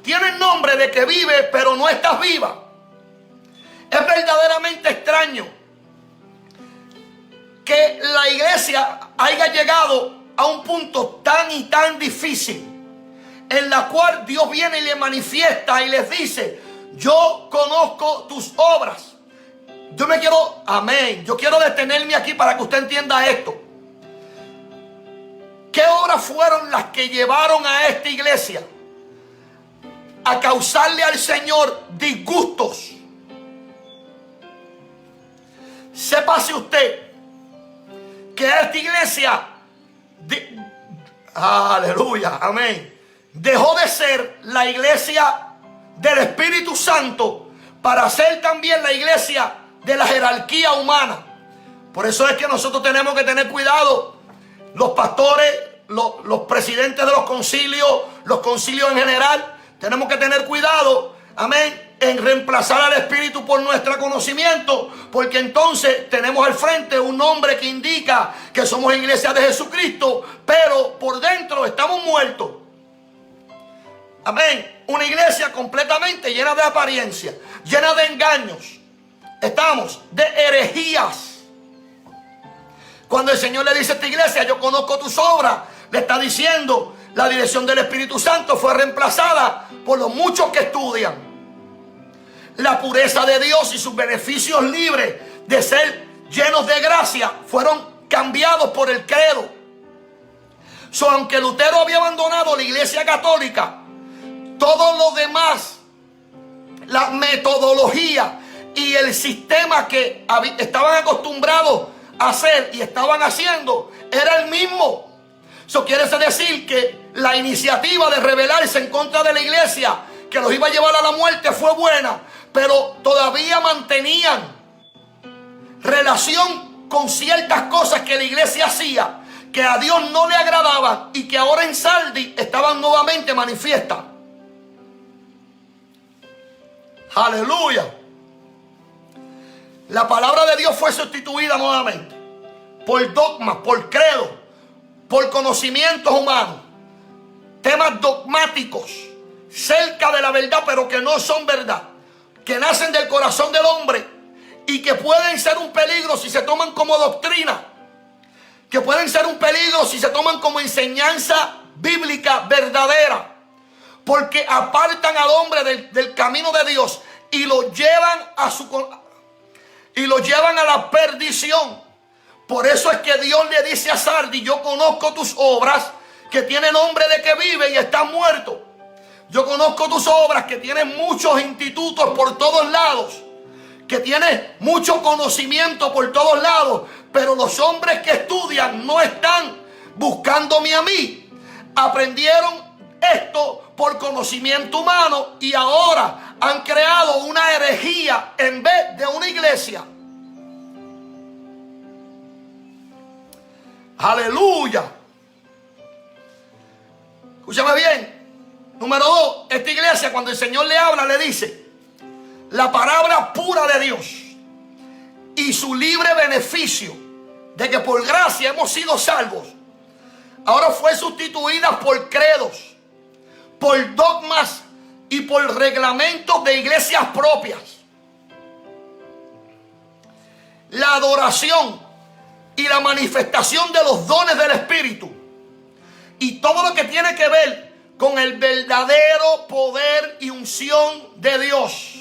Tienes nombre de que vives, pero no estás viva. Es verdaderamente extraño que la iglesia haya llegado a un punto tan y tan difícil, en la cual Dios viene y le manifiesta y les dice: yo conozco tus obras. Yo quiero detenerme aquí para que usted entienda esto. ¿Qué obras fueron las que llevaron a esta iglesia a causarle al Señor disgustos? Sépase usted que esta iglesia, aleluya, amén, dejó de ser la iglesia del Espíritu Santo para ser también la iglesia de la jerarquía humana. Por eso es que nosotros tenemos que tener cuidado, los pastores, los presidentes de los concilios en general, tenemos que tener cuidado, amén, en reemplazar al Espíritu por nuestro conocimiento, porque entonces tenemos al frente un nombre que indica que somos iglesia de Jesucristo, pero por dentro estamos muertos. Amén. Una iglesia completamente llena de apariencia, llena de engaños. Estamos de herejías. Cuando el Señor le dice a esta iglesia: yo conozco tus obras, le está diciendo: la dirección del Espíritu Santo fue reemplazada por los muchos que estudian. La pureza de Dios y sus beneficios libres de ser llenos de gracia fueron cambiados por el credo. Aunque Lutero había abandonado la iglesia católica, todo lo demás, la metodología y el sistema que estaban acostumbrados a hacer y estaban haciendo era el mismo. Eso quiere decir que la iniciativa de rebelarse en contra de la iglesia, que los iba a llevar a la muerte, fue buena, pero todavía mantenían relación con ciertas cosas que la iglesia hacía, que a Dios no le agradaban y que ahora en Sardis estaban nuevamente manifiestas. Aleluya. La palabra de Dios fue sustituida nuevamente por dogmas, por credo, por conocimientos humanos, temas dogmáticos cerca de la verdad, pero que no son verdad, que nacen del corazón del hombre y que pueden ser un peligro si se toman como doctrina, que pueden ser un peligro si se toman como enseñanza bíblica verdadera, porque apartan al hombre del camino de Dios y lo llevan a la perdición. Por eso es que Dios le dice a Sardis: yo conozco tus obras, que tienen nombre de que vive y está muerto. Yo conozco tus obras, que tienen muchos institutos por todos lados, que tienes mucho conocimiento por todos lados, pero los hombres que estudian no están buscándome a mí. Aprendieron esto por conocimiento humano y ahora han creado una herejía en vez de una iglesia. Aleluya. Escúchame bien. Número 2, esta iglesia, cuando el Señor le habla, le dice: la palabra pura de Dios y su libre beneficio de que por gracia hemos sido salvos, ahora fue sustituida por credos, por dogmas y por reglamentos de iglesias propias. La adoración y la manifestación de los dones del Espíritu y todo lo que tiene que ver con el verdadero poder y unción de Dios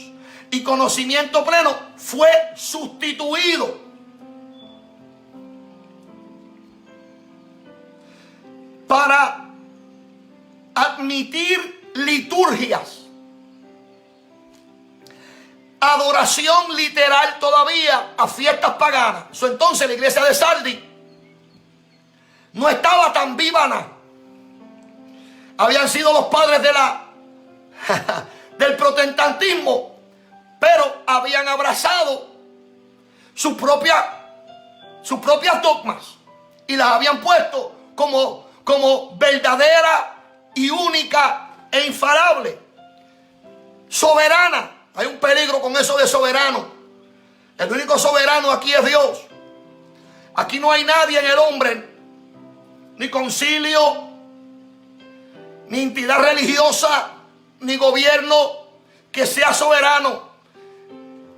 y conocimiento pleno, fue sustituido. Para admitir liturgias, adoración literal todavía a fiestas paganas. Entonces la iglesia de Sardis no estaba tan vívana. Habían sido los padres del protestantismo, pero habían abrazado sus propias dogmas y las habían puesto como verdadera y única e infalable, soberana. Hay un peligro con eso de soberano. El único soberano aquí es Dios. Aquí no hay nadie en el hombre, ni concilio, ni entidad religiosa, ni gobierno que sea soberano.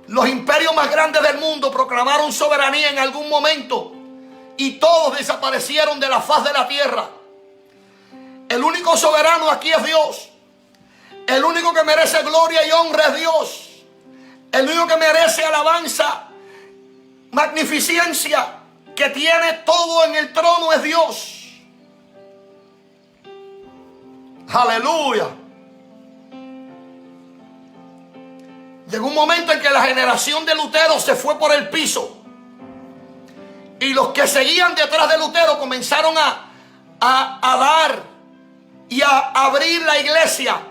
Los imperios más grandes del mundo proclamaron soberanía en algún momento y todos desaparecieron de la faz de la tierra. El único soberano aquí es Dios. El único que merece gloria y honra es Dios. El único que merece alabanza, magnificencia, que tiene todo en el trono es Dios. Aleluya. Llegó un momento en que la generación de Lutero se fue por el piso. Y los que seguían detrás de Lutero comenzaron a dar y a abrir la iglesia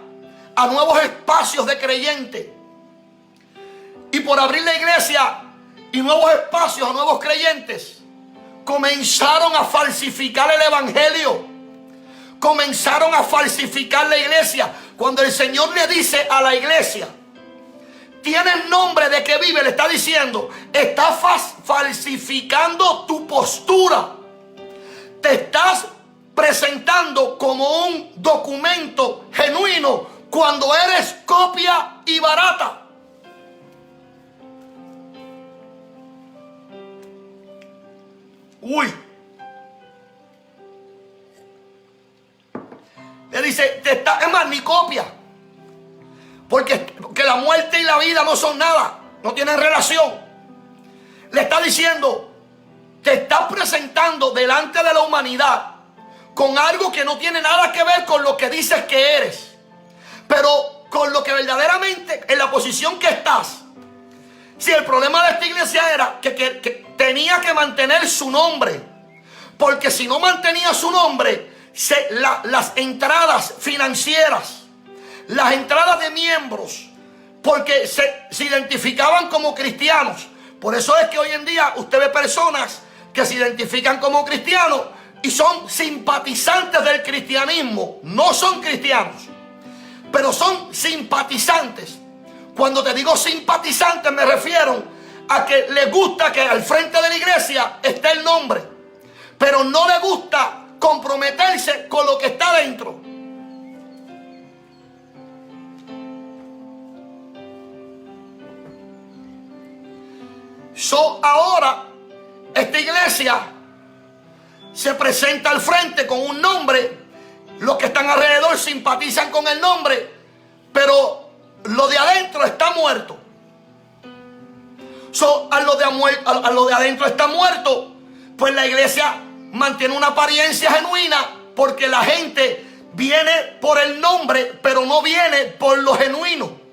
a nuevos espacios de creyentes. Y por abrir la iglesia y nuevos espacios a nuevos creyentes, comenzaron a falsificar el evangelio. Comenzaron a falsificar la iglesia. Cuando el Señor le dice a la iglesia, tienes nombre de que vive, le está diciendo, estás falsificando tu postura. Te estás presentando como un documento genuino cuando eres copia y barata. Uy. Le dice, es más, ni copia. Porque la muerte y la vida no son nada, no tienen relación. Le está diciendo, te estás presentando delante de la humanidad con algo que no tiene nada que ver con lo que dices que eres, pero con lo que verdaderamente, en la posición que estás. Si el problema de esta iglesia era que tenía que mantener su nombre, porque si no mantenía su nombre, las entradas financieras, las entradas de miembros, porque se identificaban como cristianos. Por eso es que hoy en día usted ve personas que se identifican como cristianos y son simpatizantes del cristianismo. No son cristianos, pero son simpatizantes. Cuando te digo simpatizantes me refiero a que les gusta que al frente de la iglesia esté el nombre, pero no le gusta comprometerse con lo que está dentro. Ahora esta iglesia se presenta al frente con un nombre. Los que están alrededor simpatizan con el nombre, pero lo de adentro está muerto. A lo de adentro está muerto, pues la iglesia mantiene una apariencia genuina, porque la gente viene por el nombre, pero no viene por lo genuino.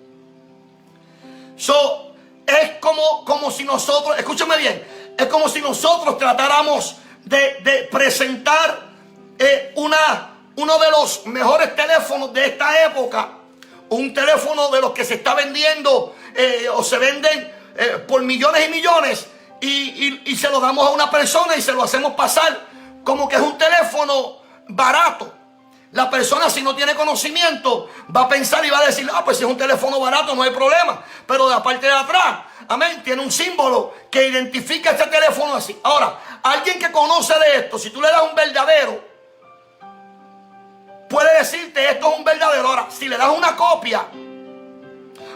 Es como si nosotros, escúchame bien, es como si nosotros tratáramos de presentar uno de los mejores teléfonos de esta época, un teléfono de los que se está vendiendo o se venden por millones y millones, y se lo damos a una persona y se lo hacemos pasar como que es un teléfono barato. La persona, si no tiene conocimiento, va a pensar y va a decir, pues si es un teléfono barato no hay problema. Pero de la parte de atrás, amén, tiene un símbolo que identifica este teléfono así. Ahora, alguien que conoce de esto, si tú le das un verdadero, puede decirte esto es un verdadero. Ahora, si le das una copia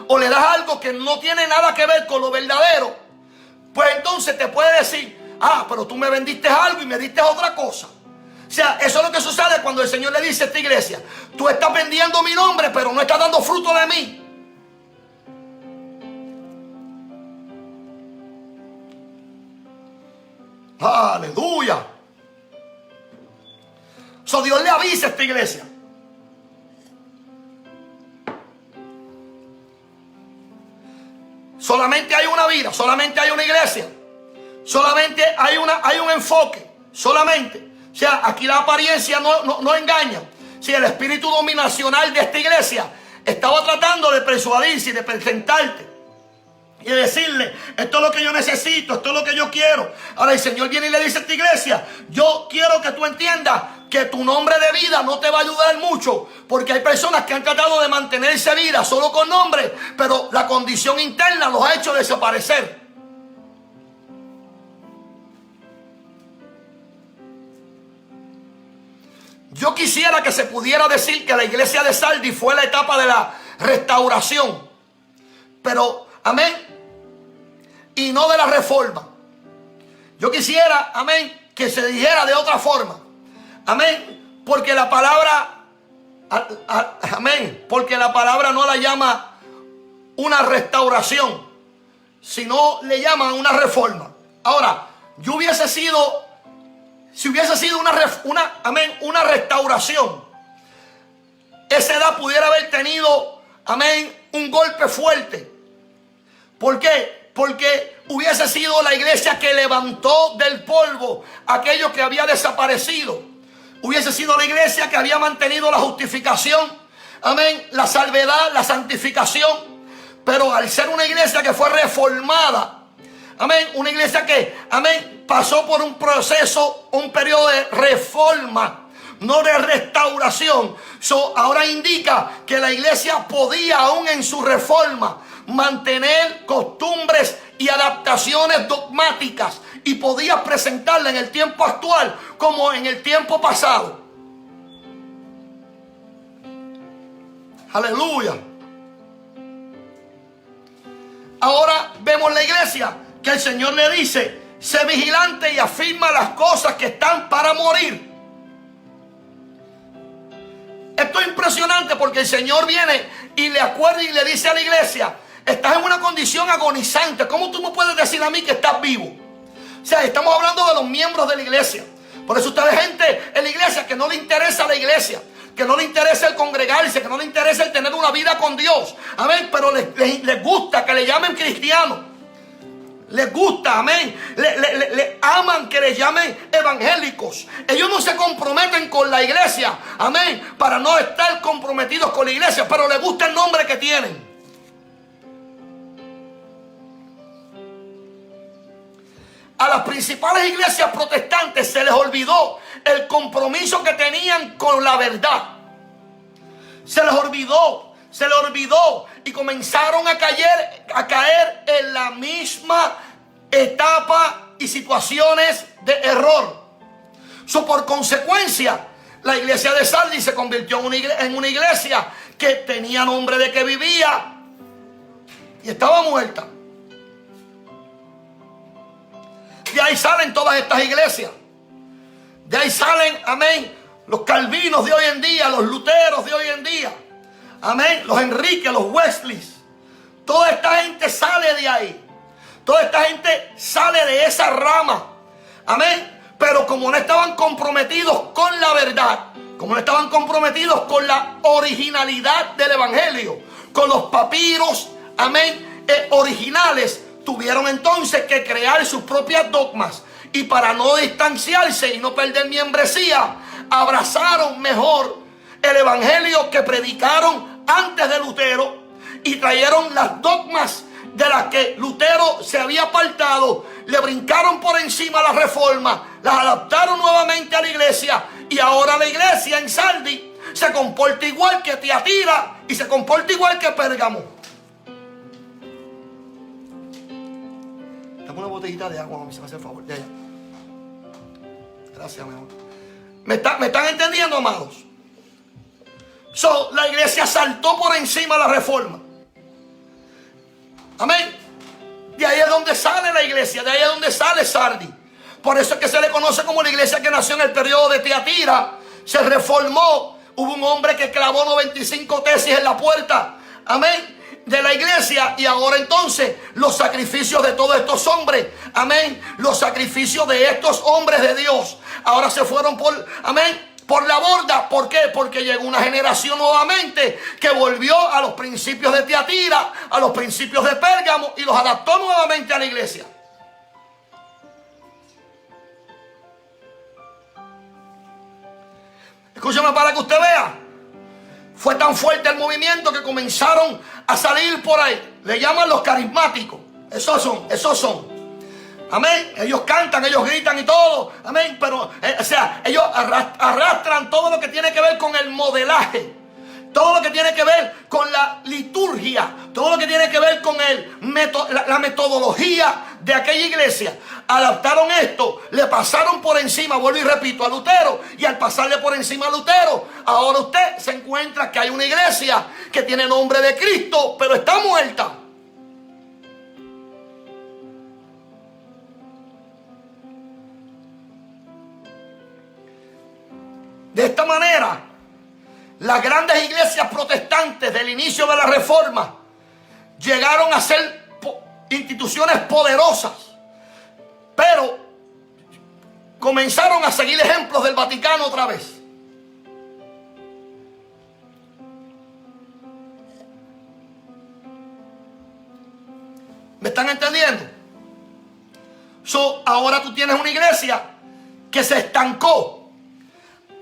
o le das algo que no tiene nada que ver con lo verdadero, pues entonces te puede decir, pero tú me vendiste algo y me diste otra cosa. sea, eso es lo que sucede cuando el Señor le dice a esta iglesia: tú estás vendiendo mi nombre, pero no estás dando fruto de mí. Aleluya. So, Dios le avisa a esta iglesia: solamente hay una vida, solamente hay una iglesia, solamente hay un enfoque, solamente. O sea, aquí la apariencia no engaña. Si el espíritu dominacional de esta iglesia estaba tratando de persuadirse y de presentarte y decirle: esto es lo que yo necesito, esto es lo que yo quiero. Ahora el Señor viene y le dice a esta iglesia: yo quiero que tú entiendas que tu nombre de vida no te va a ayudar mucho, porque hay personas que han tratado de mantenerse vida solo con nombre, pero la condición interna los ha hecho desaparecer. Yo quisiera que se pudiera decir que la iglesia de Sardis fue la etapa de la restauración, pero amén, y no de la reforma. Yo quisiera, amén, que se dijera de otra forma, amén, porque la palabra, amén, porque la palabra no la llama una restauración, sino le llaman una reforma. Ahora, yo hubiese sido, si hubiese sido una restauración, esa edad pudiera haber tenido, amén, un golpe fuerte. ¿Por qué? Porque hubiese sido la iglesia que levantó del polvo aquello que había desaparecido. Hubiese sido la iglesia que había mantenido la justificación, amén, la salvedad, la santificación. Pero al ser una iglesia que fue reformada, amén, una iglesia que, amén, pasó por un proceso, un periodo de reforma, no de restauración. Ahora indica que la iglesia podía, aún en su reforma, mantener costumbres y adaptaciones dogmáticas, y podía presentarla en el tiempo actual como en el tiempo pasado. Aleluya. Ahora vemos la iglesia que el Señor le dice: sé vigilante y afirma las cosas que están para morir. Esto es impresionante, porque el Señor viene y le acuerda y le dice a la iglesia: estás en una condición agonizante. ¿Cómo tú me puedes decir a mí que estás vivo? O sea, estamos hablando de los miembros de la iglesia. Por eso usted ve gente en la iglesia que no le interesa la iglesia, que no le interesa el congregarse, que no le interesa el tener una vida con Dios. Amén. Pero les gusta que le llamen cristianos. Les gusta, amén. Le aman que les llamen evangélicos. Ellos no se comprometen con la iglesia, amén, para no estar comprometidos con la iglesia, pero les gusta el nombre que tienen. A las principales iglesias protestantes se les olvidó el compromiso que tenían con la verdad. Se les olvidó y comenzaron a caer en la misma etapa y situaciones de error. Por consecuencia, la iglesia de Sardis se convirtió en una iglesia que tenía nombre de que vivía y estaba muerta. De ahí salen todas estas iglesias. De ahí salen, amén, los calvinos de hoy en día, los luteros de hoy en día, amén, los Enrique, los Wesleys. Toda esta gente sale de ahí. Toda esta gente sale de esa rama, amén. Pero como no estaban comprometidos con la verdad, como no estaban comprometidos con la originalidad del evangelio, con los papiros, amén, originales, tuvieron entonces que crear sus propias dogmas. Y para no distanciarse y no perder membresía, abrazaron mejor el evangelio que predicaron antes de Lutero, y trajeron las dogmas de las que Lutero se había apartado, le brincaron por encima la reforma, las adaptaron nuevamente a la iglesia, y ahora la iglesia en Sardis se comporta igual que Tiatira y se comporta igual que Pérgamo. Dame una botellita de agua, mami, se me hace el favor. Ya. Gracias, mi amor. ¿Me están entendiendo, amados? La iglesia saltó por encima de la reforma. Amén. De ahí es donde sale la iglesia, de ahí es donde sale Sardis. Por eso es que se le conoce como la iglesia que nació en el periodo de Tiatira. Se reformó. Hubo un hombre que clavó 95 tesis en la puerta. Amén. De la iglesia. Y ahora entonces los sacrificios de todos estos hombres. Amén. Los sacrificios de estos hombres de Dios. Ahora se fueron por, amén, por la borda. ¿Por qué? Porque llegó una generación nuevamente que volvió a los principios de Tiatira, a los principios de Pérgamo y los adaptó nuevamente a la iglesia. Escúchame para que usted vea. Fue tan fuerte el movimiento que comenzaron a salir por ahí. Le llaman los carismáticos. Esos son. Amén. Ellos cantan, ellos gritan y todo. Amén. Pero, ellos arrastran todo lo que tiene que ver con el modelaje. Todo lo que tiene que ver con la liturgia. Todo lo que tiene que ver con la metodología de aquella iglesia. Adaptaron esto, le pasaron por encima, vuelvo y repito, a Lutero. Y al pasarle por encima a Lutero, ahora usted se encuentra que hay una iglesia que tiene nombre de Cristo, pero está muerta. De esta manera, las grandes iglesias protestantes del inicio de la Reforma llegaron a ser instituciones poderosas, pero comenzaron a seguir ejemplos del Vaticano otra vez. ¿Me están entendiendo? Ahora tú tienes una iglesia que se estancó.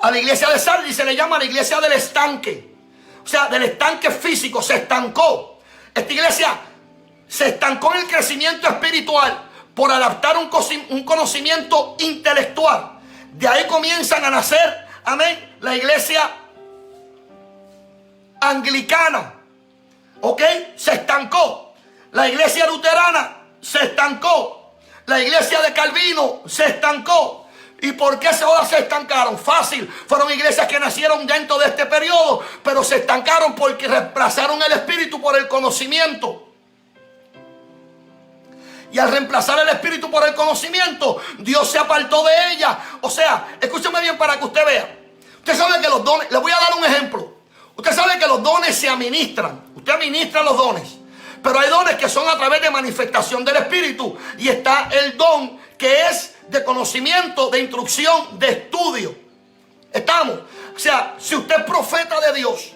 A la iglesia de Sardis se le llama la iglesia del estanque. O sea, del estanque físico, se estancó. Esta iglesia se estancó en el crecimiento espiritual por adaptar un conocimiento intelectual. De ahí comienzan a nacer, amén, la iglesia anglicana. ¿Ok? Se estancó. La iglesia luterana se estancó. La iglesia de Calvino se estancó. ¿Y por qué ahora se estancaron? Fácil, fueron iglesias que nacieron dentro de este periodo, pero se estancaron porque reemplazaron el espíritu por el conocimiento. Y al reemplazar el espíritu por el conocimiento, Dios se apartó de ella. O sea, escúcheme bien para que usted vea. Usted sabe que los dones, le voy a dar un ejemplo. Usted sabe que los dones se administran. Usted administra los dones. Pero hay dones que son a través de manifestación del espíritu. Y está el don que es de conocimiento, de instrucción, de estudio. ¿Estamos? O sea, si usted es profeta de Dios,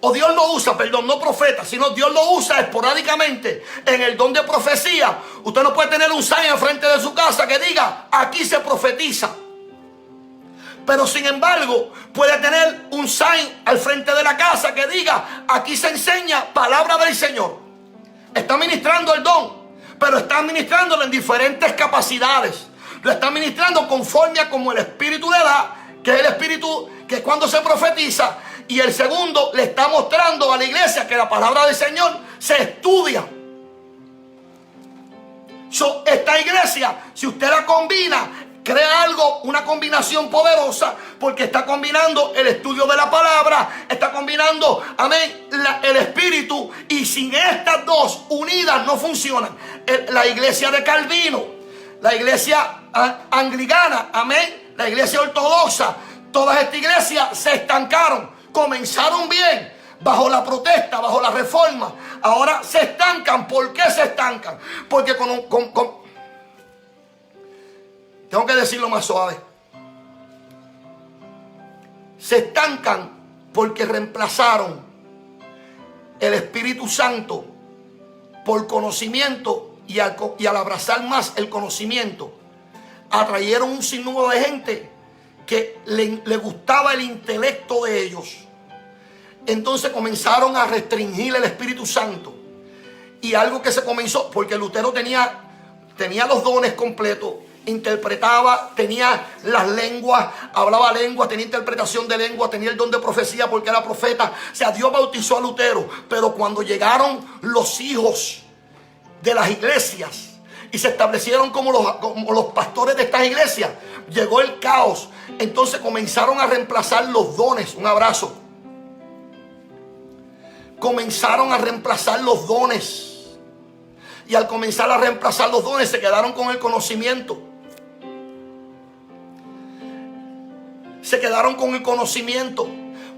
o Dios lo usa, perdón, no profeta, sino Dios lo usa esporádicamente en el don de profecía, usted no puede tener un sign al frente de su casa que diga, aquí se profetiza. Pero sin embargo, puede tener un sign al frente de la casa que diga, aquí se enseña palabra del Señor. Está ministrando el don, pero está ministrándolo en diferentes capacidades. Lo está ministrando conforme a como el Espíritu le da, que es el Espíritu que es cuando se profetiza. Y el segundo le está mostrando a la iglesia que la palabra del Señor se estudia. Esta iglesia, si usted la combina, crea algo, una combinación poderosa, porque está combinando el estudio de la palabra, está combinando, amén, el espíritu, y sin estas dos unidas no funcionan. La iglesia de Calvino, la iglesia anglicana, amén, la iglesia ortodoxa, todas estas iglesias se estancaron, comenzaron bien, bajo la protesta, bajo la reforma, ahora se estancan. ¿Por qué se estancan? Porque tengo que decirlo más suave. Se estancan porque reemplazaron el Espíritu Santo por conocimiento, y al abrazar más el conocimiento, atrayeron un sinnúmero de gente que le gustaba el intelecto de ellos. Entonces comenzaron a restringir el Espíritu Santo. Y algo que se comenzó, porque Lutero tenía los dones completos, interpretaba, tenía las lenguas, hablaba lenguas, tenía interpretación de lenguas, tenía el don de profecía porque era profeta. O sea, Dios bautizó a Lutero. Pero cuando llegaron los hijos de las iglesias y se establecieron como los pastores de estas iglesias, llegó el caos. Entonces comenzaron a reemplazar los dones. Un abrazo. Comenzaron a reemplazar los dones. Y al comenzar a reemplazar los dones, se quedaron con el conocimiento. se quedaron con el conocimiento.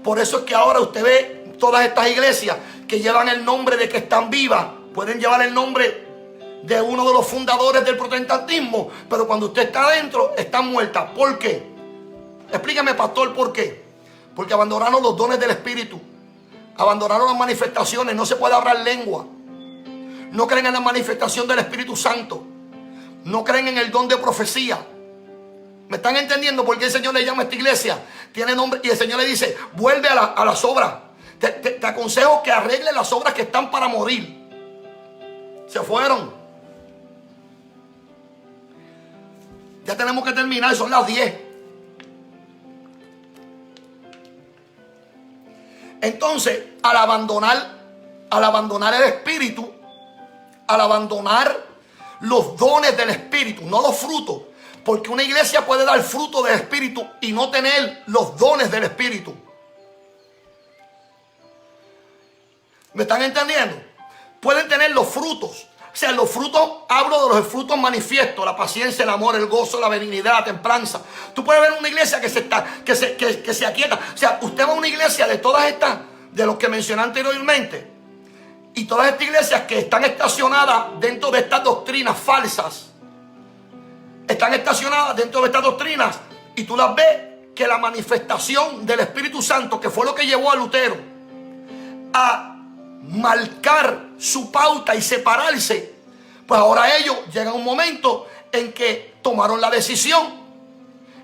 Por eso es que ahora usted ve todas estas iglesias que llevan el nombre de que están vivas. Pueden llevar el nombre de uno de los fundadores del protestantismo, pero cuando usted está adentro, están muertas. ¿Por qué? Explícame, pastor, ¿por qué? Porque abandonaron los dones del Espíritu, abandonaron las manifestaciones. No se puede hablar lengua, no creen en la manifestación del Espíritu Santo, no creen en el don de profecía. ¿Me están entendiendo por qué el Señor le llama a esta iglesia? Tiene nombre, y el Señor le dice: vuelve a las obras. Te aconsejo que arregle las obras que están para morir. Se fueron. Ya tenemos que terminar, son las 10. Entonces, al abandonar el Espíritu, al abandonar los dones del Espíritu, no los frutos, porque una iglesia puede dar fruto del Espíritu y no tener los dones del Espíritu. ¿Me están entendiendo? Pueden tener los frutos. O sea, los frutos, hablo de los frutos manifiestos: la paciencia, el amor, el gozo, la benignidad, la templanza. Tú puedes ver una iglesia que se aquieta. O sea, usted va a una iglesia de todas estas, de los que mencioné anteriormente, y todas estas iglesias que están estacionadas dentro de estas doctrinas falsas, están estacionadas dentro de estas doctrinas, y tú las ves que la manifestación del Espíritu Santo, que fue lo que llevó a Lutero a marcar su pauta y separarse, pues ahora ellos llegan a un momento en que tomaron la decisión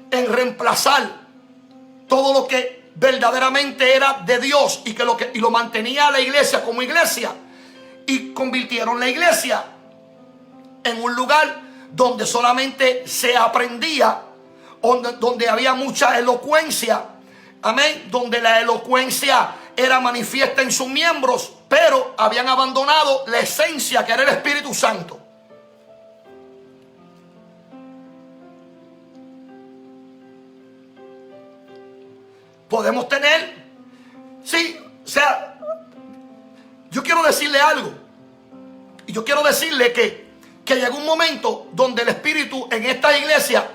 en reemplazar todo lo que verdaderamente era de Dios y lo mantenía a la iglesia como iglesia, y convirtieron la iglesia en un lugar donde solamente se aprendía, donde había mucha elocuencia, amén, donde la elocuencia era manifiesta en sus miembros, pero habían abandonado la esencia que era el Espíritu Santo. Podemos tener, sí, o sea, yo quiero decirle algo, y yo quiero decirle que llegó un momento donde el Espíritu en esta iglesia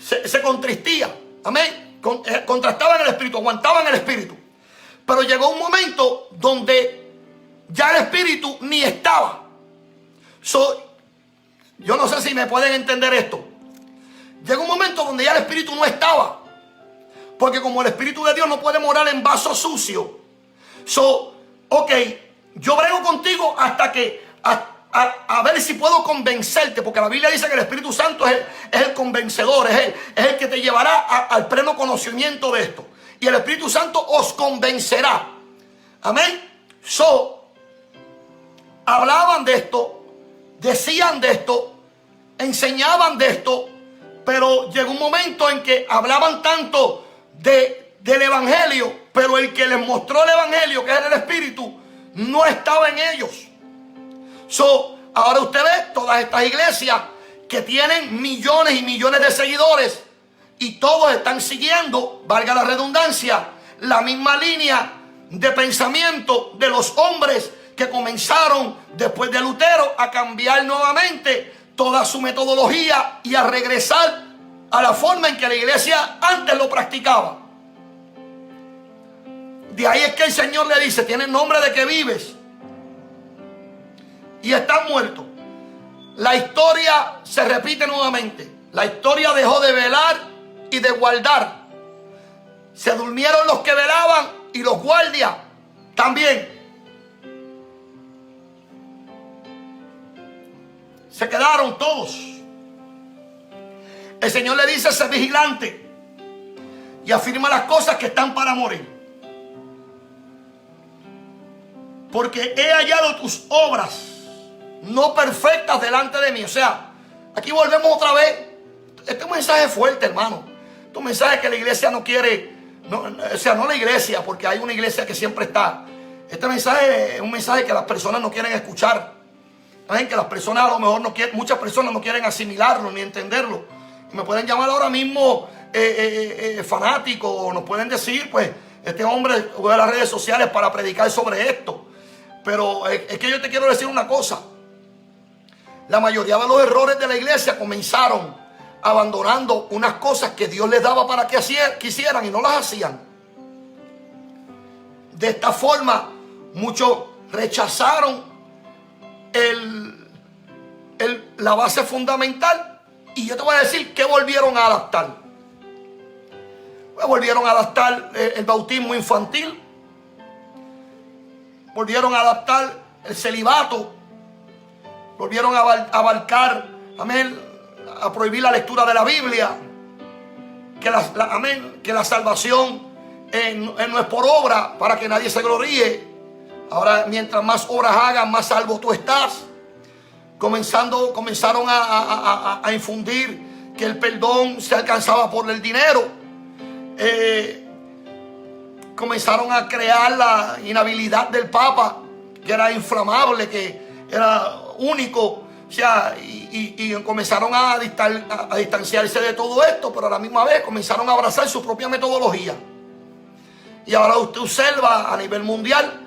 se contristía, amén, contrastaban el Espíritu, aguantaban el Espíritu. Pero llegó un momento donde ya el Espíritu ni estaba. Yo no sé si me pueden entender esto. Llegó un momento donde ya el Espíritu no estaba. Porque como el Espíritu de Dios no puede morar en vasos sucios. Ok, yo brego contigo hasta que, a ver si puedo convencerte. Porque la Biblia dice que el Espíritu Santo es el convencedor, es el que te llevará al pleno conocimiento de esto. Y el Espíritu Santo os convencerá. Amén. Hablaban de esto, decían de esto, enseñaban de esto, pero llegó un momento en que hablaban tanto del Evangelio, pero el que les mostró el Evangelio, que era el Espíritu, no estaba en ellos. Ahora usted ve todas estas iglesias que tienen millones y millones de seguidores, y todos están siguiendo, valga la redundancia, la misma línea de pensamiento de los hombres que comenzaron después de Lutero a cambiar nuevamente toda su metodología y a regresar a la forma en que la iglesia antes lo practicaba. De ahí es que el Señor le dice: tienes nombre de que vives y estás muerto. La historia se repite nuevamente. La historia dejó de velar y de guardar. Se durmieron los que velaban y los guardias también. Se quedaron todos. El Señor le dice: sé vigilante y afirma las cosas que están para morir, porque he hallado tus obras no perfectas delante de mí. O sea, aquí volvemos otra vez. Este es un mensaje fuerte, hermano. Este es un mensaje que la iglesia no quiere, o sea, no la iglesia, porque hay una iglesia que siempre está. Este mensaje es un mensaje que las personas no quieren escuchar. ¿Saben? Que las personas a lo mejor no quieren, muchas personas no quieren asimilarlo ni entenderlo. Y me pueden llamar ahora mismo fanático, o nos pueden decir, pues, este hombre usa las redes sociales para predicar sobre esto. Pero es que yo te quiero decir una cosa. La mayoría de los errores de la iglesia comenzaron abandonando unas cosas que Dios les daba para que hicieran y no las hacían. De esta forma, muchos rechazaron la base fundamental, y yo te voy a decir que volvieron a adaptar. Volvieron a adaptar el bautismo infantil, volvieron a adaptar el celibato, volvieron a abarcar, amén, a prohibir la lectura de la Biblia, amén, que la salvación no es por obra, para que nadie se gloríe. Ahora, mientras más obras hagas, más salvo tú estás. Comenzaron a infundir que el perdón se alcanzaba por el dinero. Comenzaron a crear la inhabilidad del Papa, que era inflamable, que era único. O sea, y comenzaron a distanciarse de todo esto, pero a la misma vez comenzaron a abrazar su propia metodología. Y ahora usted observa a nivel mundial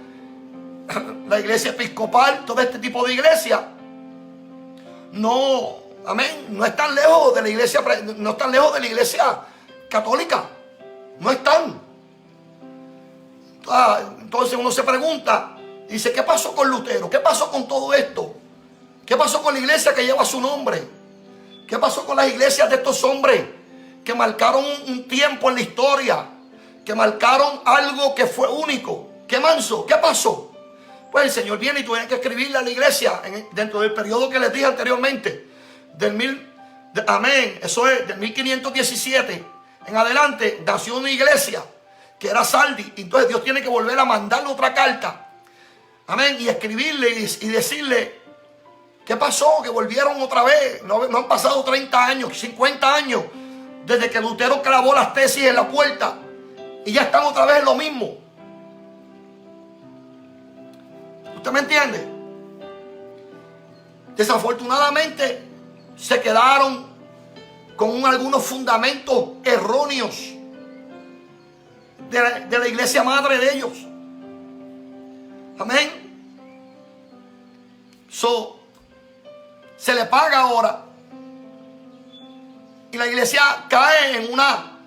la iglesia episcopal, todo este tipo de iglesia, no, amén, no están lejos de la iglesia, no están lejos de la iglesia católica, no están. Entonces uno se pregunta, dice, ¿qué pasó con Lutero? ¿Qué pasó con todo esto? ¿Qué pasó con la iglesia que lleva su nombre? ¿Qué pasó con las iglesias de estos hombres que marcaron un tiempo en la historia, que marcaron algo que fue único? ¿Qué manso? ¿Qué pasó? Pues el Señor viene y tuvieron que escribirle a la iglesia dentro del periodo que les dije anteriormente, amén, eso es, del 1517 en adelante, nació una iglesia que era Sardis. Entonces Dios tiene que volver a mandarle otra carta, amén, y escribirle y decirle, ¿qué pasó? Que volvieron otra vez. No han pasado 30 años, 50 años desde que Lutero clavó las tesis en la puerta, y ya están otra vez en lo mismo. ¿Usted me entiende? Desafortunadamente se quedaron con algunos fundamentos erróneos de la iglesia madre de ellos. Amén. Se le paga ahora, y la iglesia cae en una,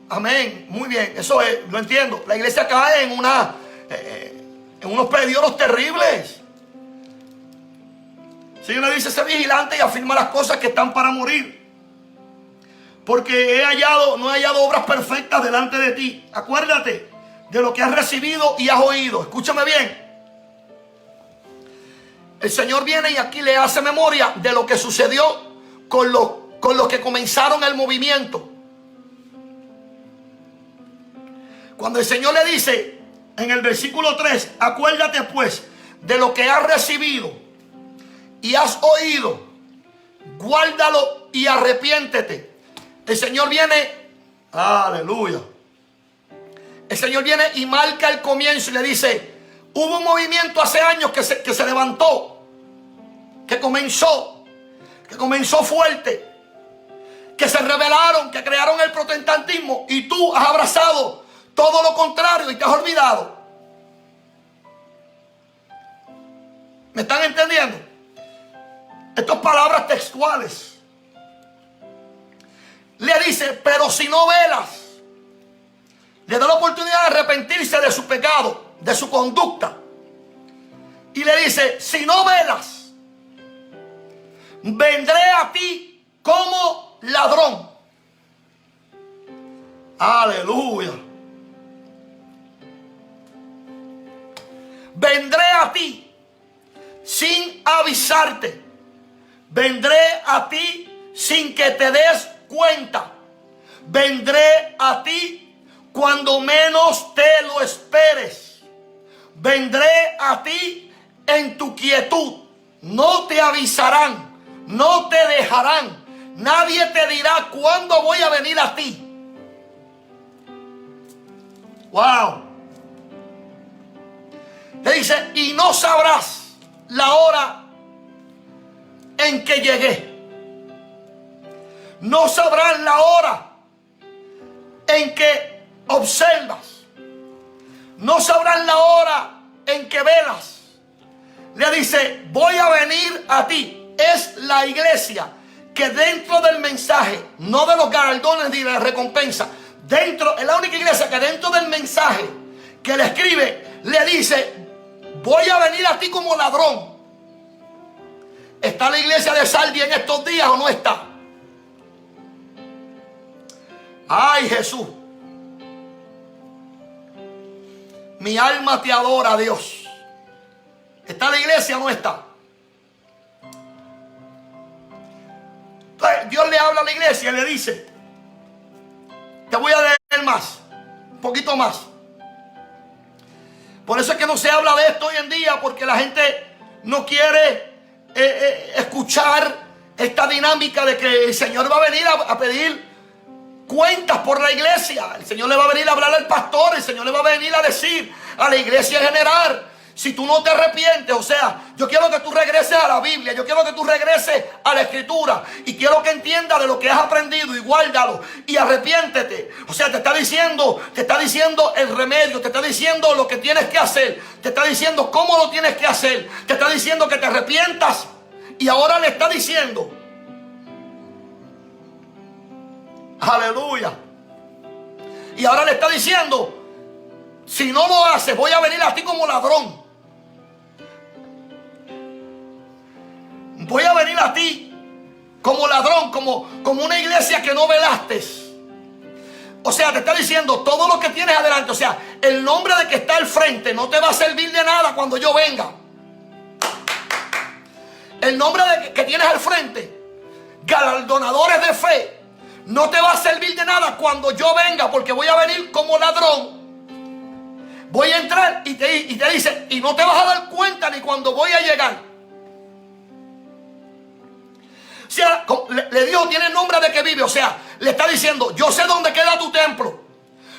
amén, muy bien, eso es, lo entiendo. La iglesia cae en unos pedioros terribles. El Señor le dice, sé vigilante y afirma las cosas que están para morir, porque no he hallado obras perfectas delante de ti. Acuérdate de lo que has recibido y has oído. Escúchame bien. El Señor viene y aquí le hace memoria de lo que sucedió con los que comenzaron el movimiento. Cuando el Señor le dice en el versículo 3, acuérdate pues de lo que has recibido y has oído, guárdalo y arrepiéntete. El Señor viene, aleluya. El Señor viene y marca el comienzo y le dice, hubo un movimiento hace años que se levantó, que comenzó fuerte, que se rebelaron, que crearon el protestantismo, y tú has abrazado todo lo contrario y te has olvidado. ¿Me están entendiendo? Estas palabras textuales. Le dice, pero si no velas, le da la oportunidad de arrepentirse de su pecado, de su conducta. Y le dice, si no velas, vendré a ti como ladrón. Aleluya. Vendré a ti sin avisarte. Vendré a ti sin que te des cuenta. Vendré a ti cuando menos te lo esperes. Vendré a ti en tu quietud. No te avisarán, no te dejarán. Nadie te dirá cuándo voy a venir a ti. Wow. Le dice, y no sabrás la hora en que llegué. No sabrán la hora en que observas. No sabrán la hora en que velas. Le dice, voy a venir a ti. Es la iglesia que dentro del mensaje, no de los galardones ni de la recompensa, dentro, es la única iglesia que dentro del mensaje que le escribe, le dice: voy a venir a ti como ladrón. ¿Está la iglesia de Sardis en estos días o no está? Ay, Jesús. Mi alma te adora, Dios. ¿Está la iglesia o no está? Entonces, Dios le habla a la iglesia y le dice: te voy a leer más, un poquito más. Por eso es que no se habla de esto hoy en día, porque la gente no quiere escuchar esta dinámica de que el Señor va a venir a pedir cuentas por la iglesia. El Señor le va a venir a hablar al pastor, el Señor le va a venir a decir a la iglesia en general: si tú no te arrepientes, o sea, yo quiero que tú regreses a la Biblia, yo quiero que tú regreses a la Escritura, y quiero que entiendas de lo que has aprendido y guárdalo y arrepiéntete. O sea, te está diciendo el remedio, te está diciendo lo que tienes que hacer, te está diciendo cómo lo tienes que hacer, te está diciendo que te arrepientas, y ahora le está diciendo, aleluya, y ahora le está diciendo: si no lo haces, voy a venir a ti como ladrón. Voy a venir a ti como ladrón, como una iglesia que no velaste. O sea, te está diciendo todo lo que tienes adelante. O sea, el nombre de que está al frente no te va a servir de nada cuando yo venga. El nombre de que tienes al frente, galardonadores de fe, no te va a servir de nada cuando yo venga, porque voy a venir como ladrón. Voy a entrar y te dice, y no te vas a dar cuenta ni cuando voy a llegar. O sea, le dijo: tiene nombre de que vive. O sea, le está diciendo: yo sé dónde queda tu templo.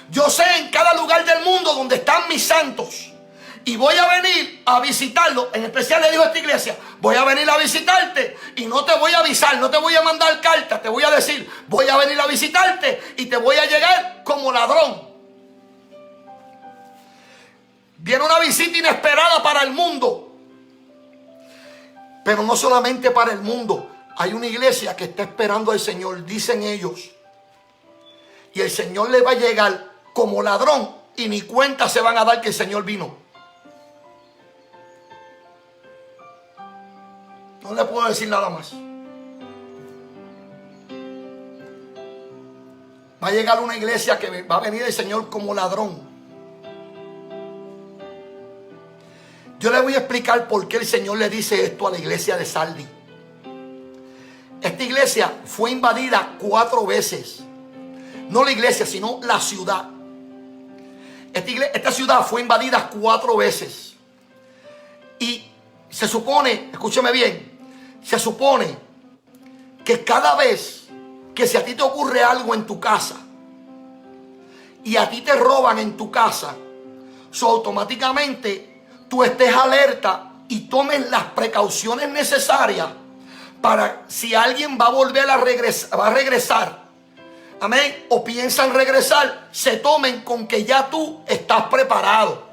Yo sé en cada lugar del mundo donde están mis santos. Y voy a venir a visitarlo. En especial le dijo a esta iglesia: voy a venir a visitarte y no te voy a avisar, no te voy a mandar carta. Te voy a decir: voy a venir a visitarte y te voy a llegar como ladrón. Viene una visita inesperada para el mundo. Pero no solamente para el mundo. Hay una iglesia que está esperando al Señor, dicen ellos. Y el Señor le va a llegar como ladrón y ni cuenta se van a dar que el Señor vino. No le puedo decir nada más. Va a llegar una iglesia que va a venir el Señor como ladrón. Yo le voy a explicar por qué el Señor le dice esto a la iglesia de Sardis. Esta iglesia fue invadida 4 veces. No la iglesia, sino la ciudad. Esta ciudad fue invadida 4 veces. Y se supone, escúcheme bien, se supone que cada vez que si a ti te ocurre algo en tu casa y a ti te roban en tu casa, automáticamente tú estés alerta y tomes las precauciones necesarias para si alguien va a volver a regresar, amén, o piensan regresar, se tomen con que ya tú estás preparado.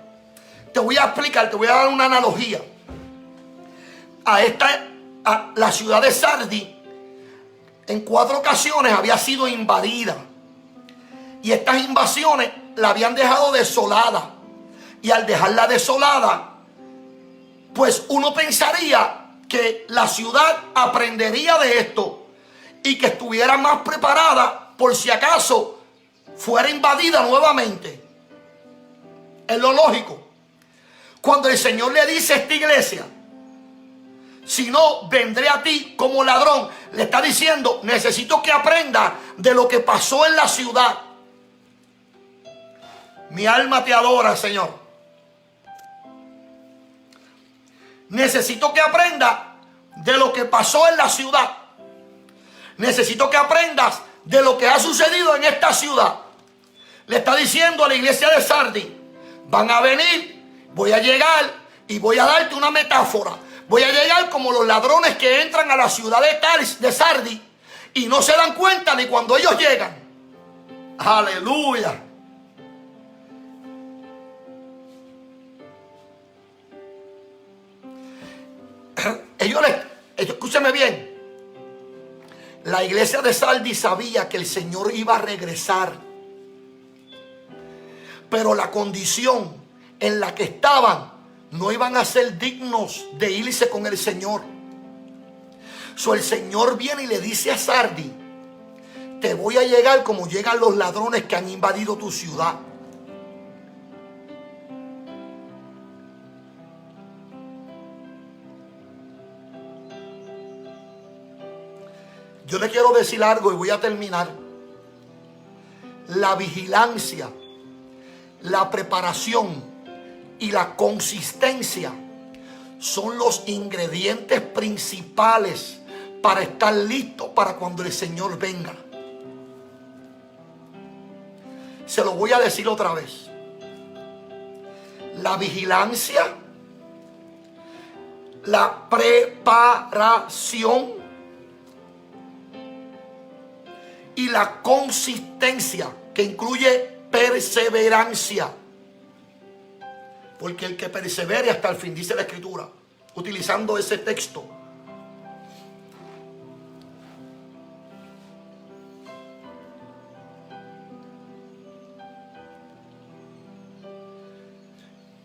Te voy a explicar, te voy a dar una analogía. A la ciudad de Sardis, en 4 ocasiones había sido invadida. Y estas invasiones la habían dejado desolada. Y al dejarla desolada, pues uno pensaría que la ciudad aprendería de esto y que estuviera más preparada por si acaso fuera invadida nuevamente. Es lo lógico. Cuando el Señor le dice a esta iglesia: si no, vendré a ti como ladrón, le está diciendo: necesito que aprenda de lo que pasó en la ciudad. Mi alma te adora, Señor. Necesito que aprenda de lo que pasó en la ciudad. Necesito que aprendas de lo que ha sucedido en esta ciudad. Le está diciendo a la iglesia de Sardis: van a venir, voy a llegar y voy a darte una metáfora. Voy a llegar como los ladrones que entran a la ciudad de Sardis y no se dan cuenta ni cuando ellos llegan. Aleluya. Escúchame bien. La iglesia de Sardis sabía que el Señor iba a regresar, pero la condición en la que estaban no iban a ser dignos de irse con el Señor. El Señor viene y le dice a Sardis: te voy a llegar como llegan los ladrones que han invadido tu ciudad. Yo le quiero decir algo y voy a terminar. La vigilancia, la preparación y la consistencia son los ingredientes principales para estar listo para cuando el Señor venga. Se lo voy a decir otra vez. La vigilancia, la preparación y la consistencia, que incluye perseverancia. Porque el que persevere hasta el fin, dice la Escritura, utilizando ese texto.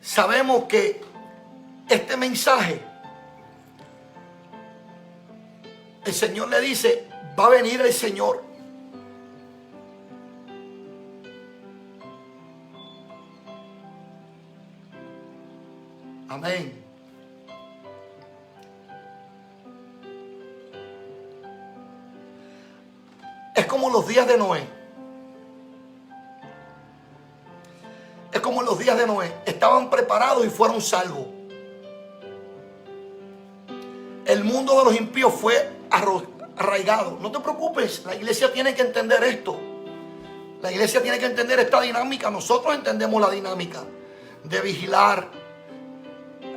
Sabemos que este mensaje, el Señor le dice: va a venir el Señor. Amén. Es como los días de Noé. Es como los días de Noé. Estaban preparados y fueron salvos. El mundo de los impíos fue arraigado. No te preocupes, la iglesia tiene que entender esto. La iglesia tiene que entender esta dinámica. Nosotros entendemos la dinámica de vigilar.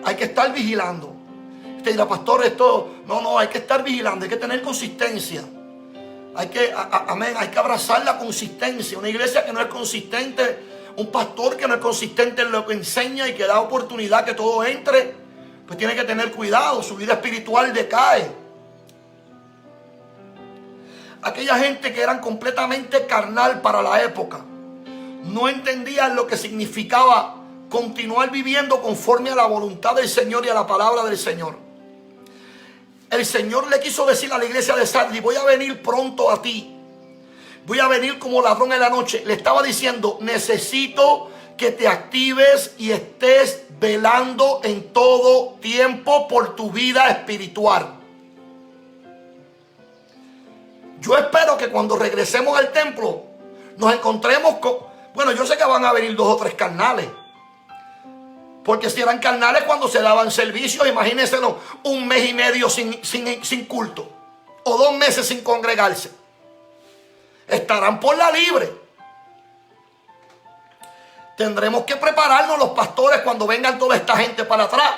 Hay que estar vigilando. Usted dirá: pastor, esto... No, hay que estar vigilando. Hay que tener consistencia. Hay que, amén, hay que abrazar la consistencia. Una iglesia que no es consistente, un pastor que no es consistente en lo que enseña y que da oportunidad que todo entre, pues tiene que tener cuidado. Su vida espiritual decae. Aquella gente que eran completamente carnal para la época, no entendían lo que significaba continuar viviendo conforme a la voluntad del Señor y a la palabra del Señor. El Señor le quiso decir a la iglesia de Sardis: voy a venir pronto a ti. Voy a venir como ladrón en la noche. Le estaba diciendo: necesito que te actives y estés velando en todo tiempo por tu vida espiritual. Yo espero que cuando regresemos al templo nos encontremos con... Bueno, yo sé que van a venir 2 o 3 carnales. Porque si eran carnales cuando se daban servicios, imagínense un mes y medio sin culto. O 2 meses sin congregarse. Estarán por la libre. Tendremos que prepararnos los pastores cuando vengan toda esta gente para atrás.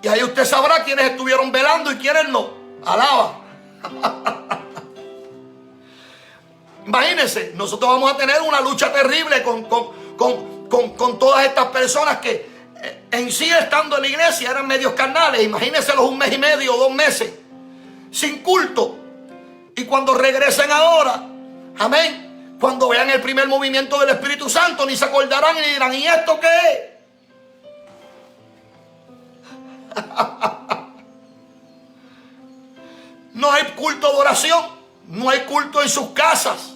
Y ahí usted sabrá quiénes estuvieron velando y quiénes no. Alaba. Imagínense, nosotros vamos a tener una lucha terrible con todas estas personas que en sí, estando en la iglesia, eran medios carnales. Imagínense los 1 mes y medio, 2 meses sin culto. Y cuando regresen ahora, amén, cuando vean el primer movimiento del Espíritu Santo, ni se acordarán y dirán: ¿y esto qué es? No hay culto de oración, no hay culto en sus casas,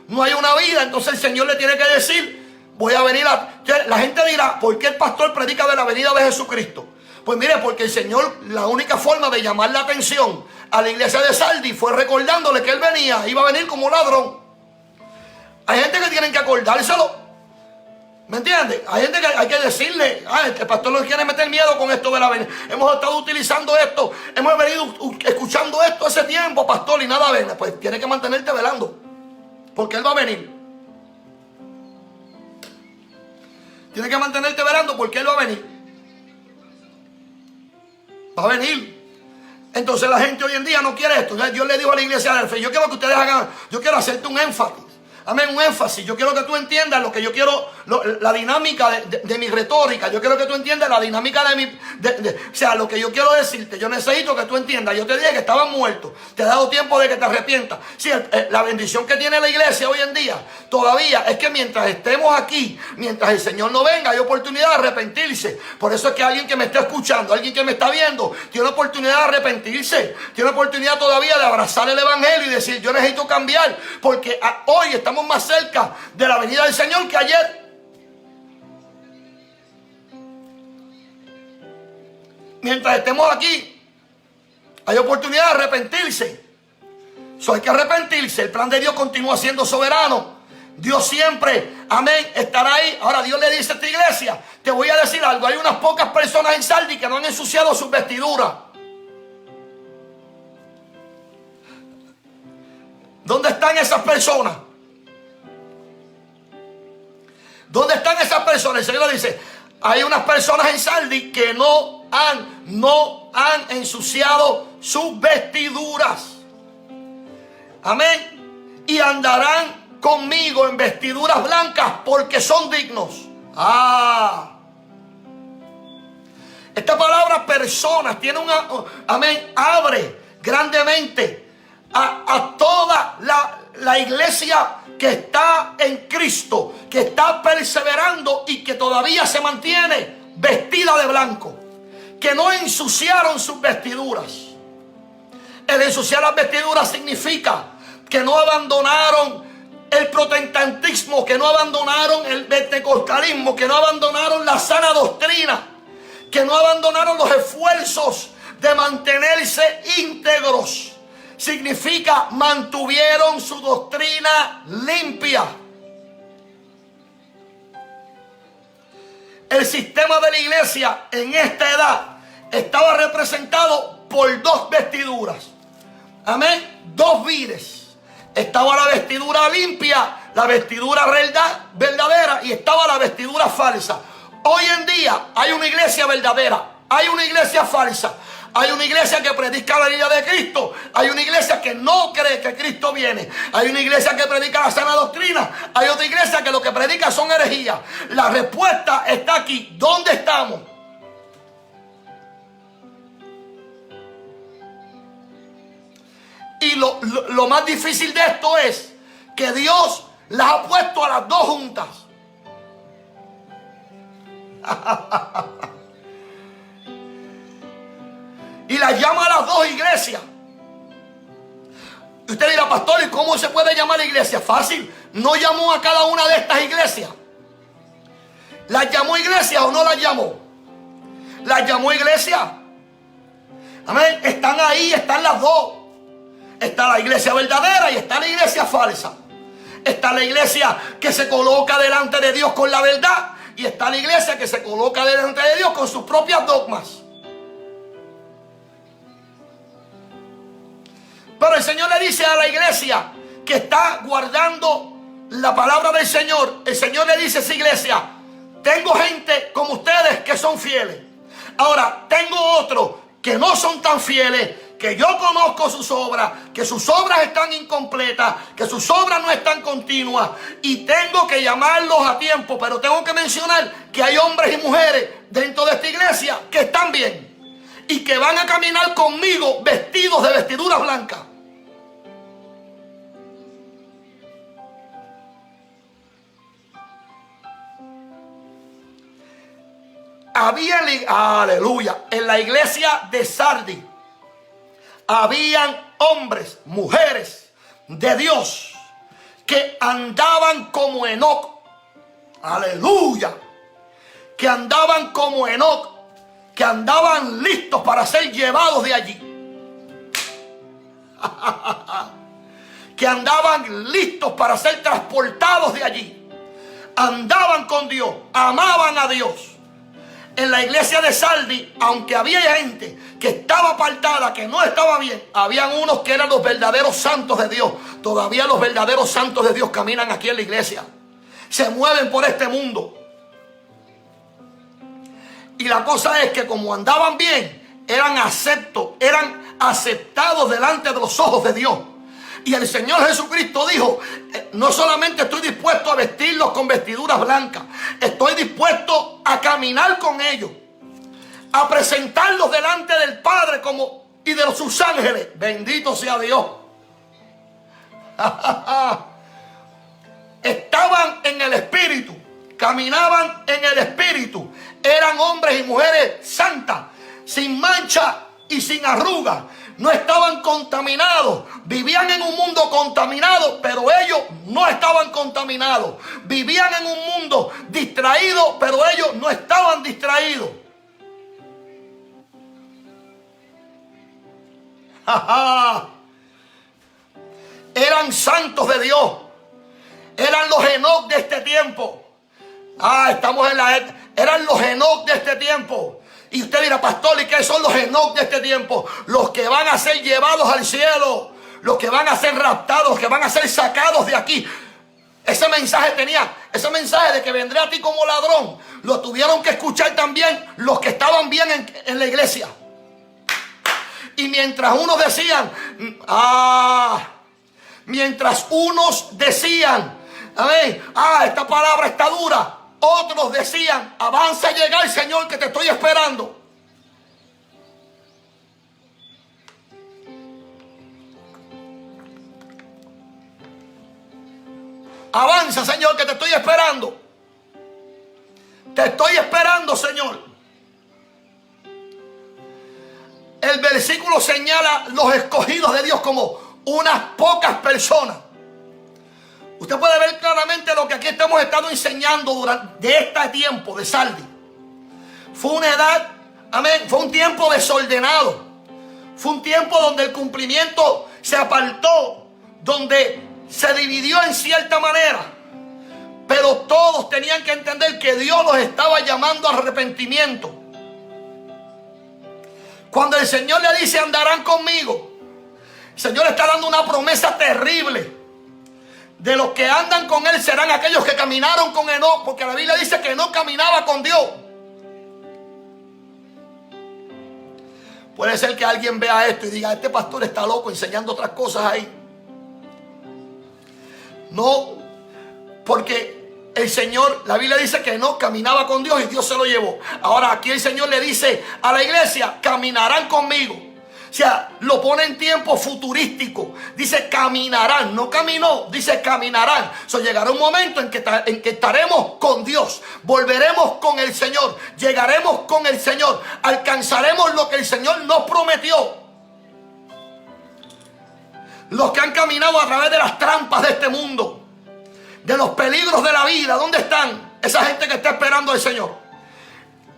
no hay una vida. Entonces el Señor le tiene que decir: voy a venir a... La gente dirá: ¿por qué el pastor predica de la venida de Jesucristo? Pues mire, porque el Señor, la única forma de llamar la atención a la iglesia de Sardis fue recordándole que Él venía, iba a venir como ladrón. Hay gente que tienen que acordárselo. ¿Me entiendes? Hay gente que hay que decirle: el pastor nos quiere meter miedo con esto de la venida. Hemos estado utilizando esto, hemos venido escuchando esto hace tiempo, pastor, y nada ven. Pues tiene que mantenerte velando, porque Él va a venir. Tiene que mantenerte velando porque Él va a venir. Va a venir. Entonces la gente hoy en día no quiere esto. Dios le dijo a la iglesia de Fe: yo quiero que ustedes hagan, yo quiero hacerte un énfasis. amén, un énfasis. Yo quiero que tú entiendas lo que yo quiero, la dinámica de mi retórica. Yo quiero que tú entiendas la dinámica de mi, o sea, lo que yo quiero decirte. Yo necesito que tú entiendas. Yo te dije que estaban muertos. Te he dado tiempo de que te arrepientas. Sí, la bendición que tiene la iglesia hoy en día todavía es que mientras estemos aquí, mientras el Señor no venga, hay oportunidad de arrepentirse. Por eso es que alguien que me está escuchando, alguien que me está viendo, tiene oportunidad de arrepentirse. Tiene oportunidad todavía de abrazar el evangelio y decir: yo necesito cambiar, porque hoy estamos más cerca de la venida del Señor que ayer. Mientras estemos aquí, hay oportunidad de arrepentirse. Hay que arrepentirse. El plan de Dios continúa siendo soberano. Dios siempre, amén, estará ahí. Ahora Dios le dice a esta iglesia: te voy a decir algo. Hay unas pocas personas en Sardis que no han ensuciado sus vestiduras. ¿Dónde están esas personas? ¿Dónde están esas personas? El Señor dice: hay unas personas en Sardis que no han ensuciado sus vestiduras. Amén. Y andarán conmigo en vestiduras blancas porque son dignos. Esta palabra personas tiene amén, abre grandemente a toda la iglesia que está en Cristo, que está perseverando y que todavía se mantiene vestida de blanco, que no ensuciaron sus vestiduras. El ensuciar las vestiduras significa que no abandonaron el protestantismo, que no abandonaron el pentecostalismo, que no abandonaron la sana doctrina, que no abandonaron los esfuerzos de mantenerse íntegros. Significa mantuvieron su doctrina limpia. El sistema de la iglesia en esta edad estaba representado por dos vestiduras. Amén. Dos vides. Estaba la vestidura limpia, la vestidura verdadera, y estaba la vestidura falsa. Hoy en día hay una iglesia verdadera, hay una iglesia falsa. Hay una iglesia que predica la venida de Cristo. Hay una iglesia que no cree que Cristo viene. Hay una iglesia que predica la sana doctrina. Hay otra iglesia que lo que predica son herejías. La respuesta está aquí. ¿Dónde estamos? Y lo más difícil de esto es que Dios las ha puesto a las dos juntas. Y las llama a las dos iglesias. Usted dirá: pastor, ¿y cómo se puede llamar iglesia? Fácil. ¿No llamó a cada una de estas iglesias? ¿Las llamó iglesia o no las llamó? ¿Las llamó iglesia? Amén. Están ahí, están las dos. Está la iglesia verdadera y está la iglesia falsa. Está la iglesia que se coloca delante de Dios con la verdad, y está la iglesia que se coloca delante de Dios con sus propias dogmas. Pero el Señor le dice a la iglesia que está guardando la palabra del Señor, el Señor le dice a esa iglesia: tengo gente como ustedes que son fieles. Ahora, tengo otros que no son tan fieles, que yo conozco sus obras, que sus obras están incompletas, que sus obras no están continuas, y tengo que llamarlos a tiempo. Pero tengo que mencionar que hay hombres y mujeres dentro de esta iglesia que están bien y que van a caminar conmigo vestidos de vestiduras blancas. Había, aleluya, en la iglesia de Sardis habían hombres, mujeres de Dios que andaban como Enoc. Aleluya. Que andaban como Enoc, que andaban listos para ser llevados de allí. Que andaban listos para ser transportados de allí. Andaban con Dios, amaban a Dios. En la iglesia de Sardis, aunque había gente que estaba apartada, que no estaba bien, habían unos que eran los verdaderos santos de Dios. Todavía los verdaderos santos de Dios caminan aquí en la iglesia. Se mueven por este mundo. Y la cosa es que como andaban bien, eran aceptados delante de los ojos de Dios. Y el Señor Jesucristo dijo, no solamente estoy dispuesto a vestirlos con vestiduras blancas, estoy dispuesto a caminar con ellos, a presentarlos delante del Padre y de sus ángeles. Bendito sea Dios. Estaban en el Espíritu, caminaban en el Espíritu, eran hombres y mujeres santas, sin mancha y sin arruga. No estaban contaminados, vivían en un mundo contaminado, pero ellos no estaban contaminados. Vivían en un mundo distraído, pero ellos no estaban distraídos. Eran santos de Dios. Eran los Enoc de este tiempo. Estamos en la... Eran los Enoc de este tiempo. Y usted dirá, pastor, ¿y qué son los Enoc de este tiempo? Los que van a ser llevados al cielo, los que van a ser raptados, los que van a ser sacados de aquí. Ese mensaje de que vendré a ti como ladrón, lo tuvieron que escuchar también los que estaban bien en la iglesia. Y mientras unos decían, amén, esta palabra está dura, otros decían, avanza a llegar, Señor, que te estoy esperando. Avanza, Señor, que te estoy esperando. Te estoy esperando, Señor. El versículo señala los escogidos de Dios como unas pocas personas. Usted puede ver claramente lo que aquí estamos enseñando durante este tiempo de Sardi. Fue una edad, amén, fue un tiempo desordenado. Fue un tiempo donde el cumplimiento se apartó, donde se dividió en cierta manera. Pero todos tenían que entender que Dios los estaba llamando al arrepentimiento. Cuando el Señor le dice, andarán conmigo, el Señor está dando una promesa terrible. De los que andan con Él serán aquellos que caminaron con Enoc, porque la Biblia dice que Enoc caminaba con Dios. Puede ser que alguien vea esto y diga, este pastor está loco enseñando otras cosas ahí. No, porque el Señor, la Biblia dice que Enoc caminaba con Dios y Dios se lo llevó. Ahora aquí el Señor le dice a la iglesia, caminarán conmigo. O sea, lo pone en tiempo futurístico. Dice caminarán, no caminó, dice caminarán. Llegará un momento en que estaremos con Dios. Volveremos con el Señor. Llegaremos con el Señor. Alcanzaremos lo que el Señor nos prometió. Los que han caminado a través de las trampas de este mundo, de los peligros de la vida, ¿dónde están esa gente que está esperando al Señor?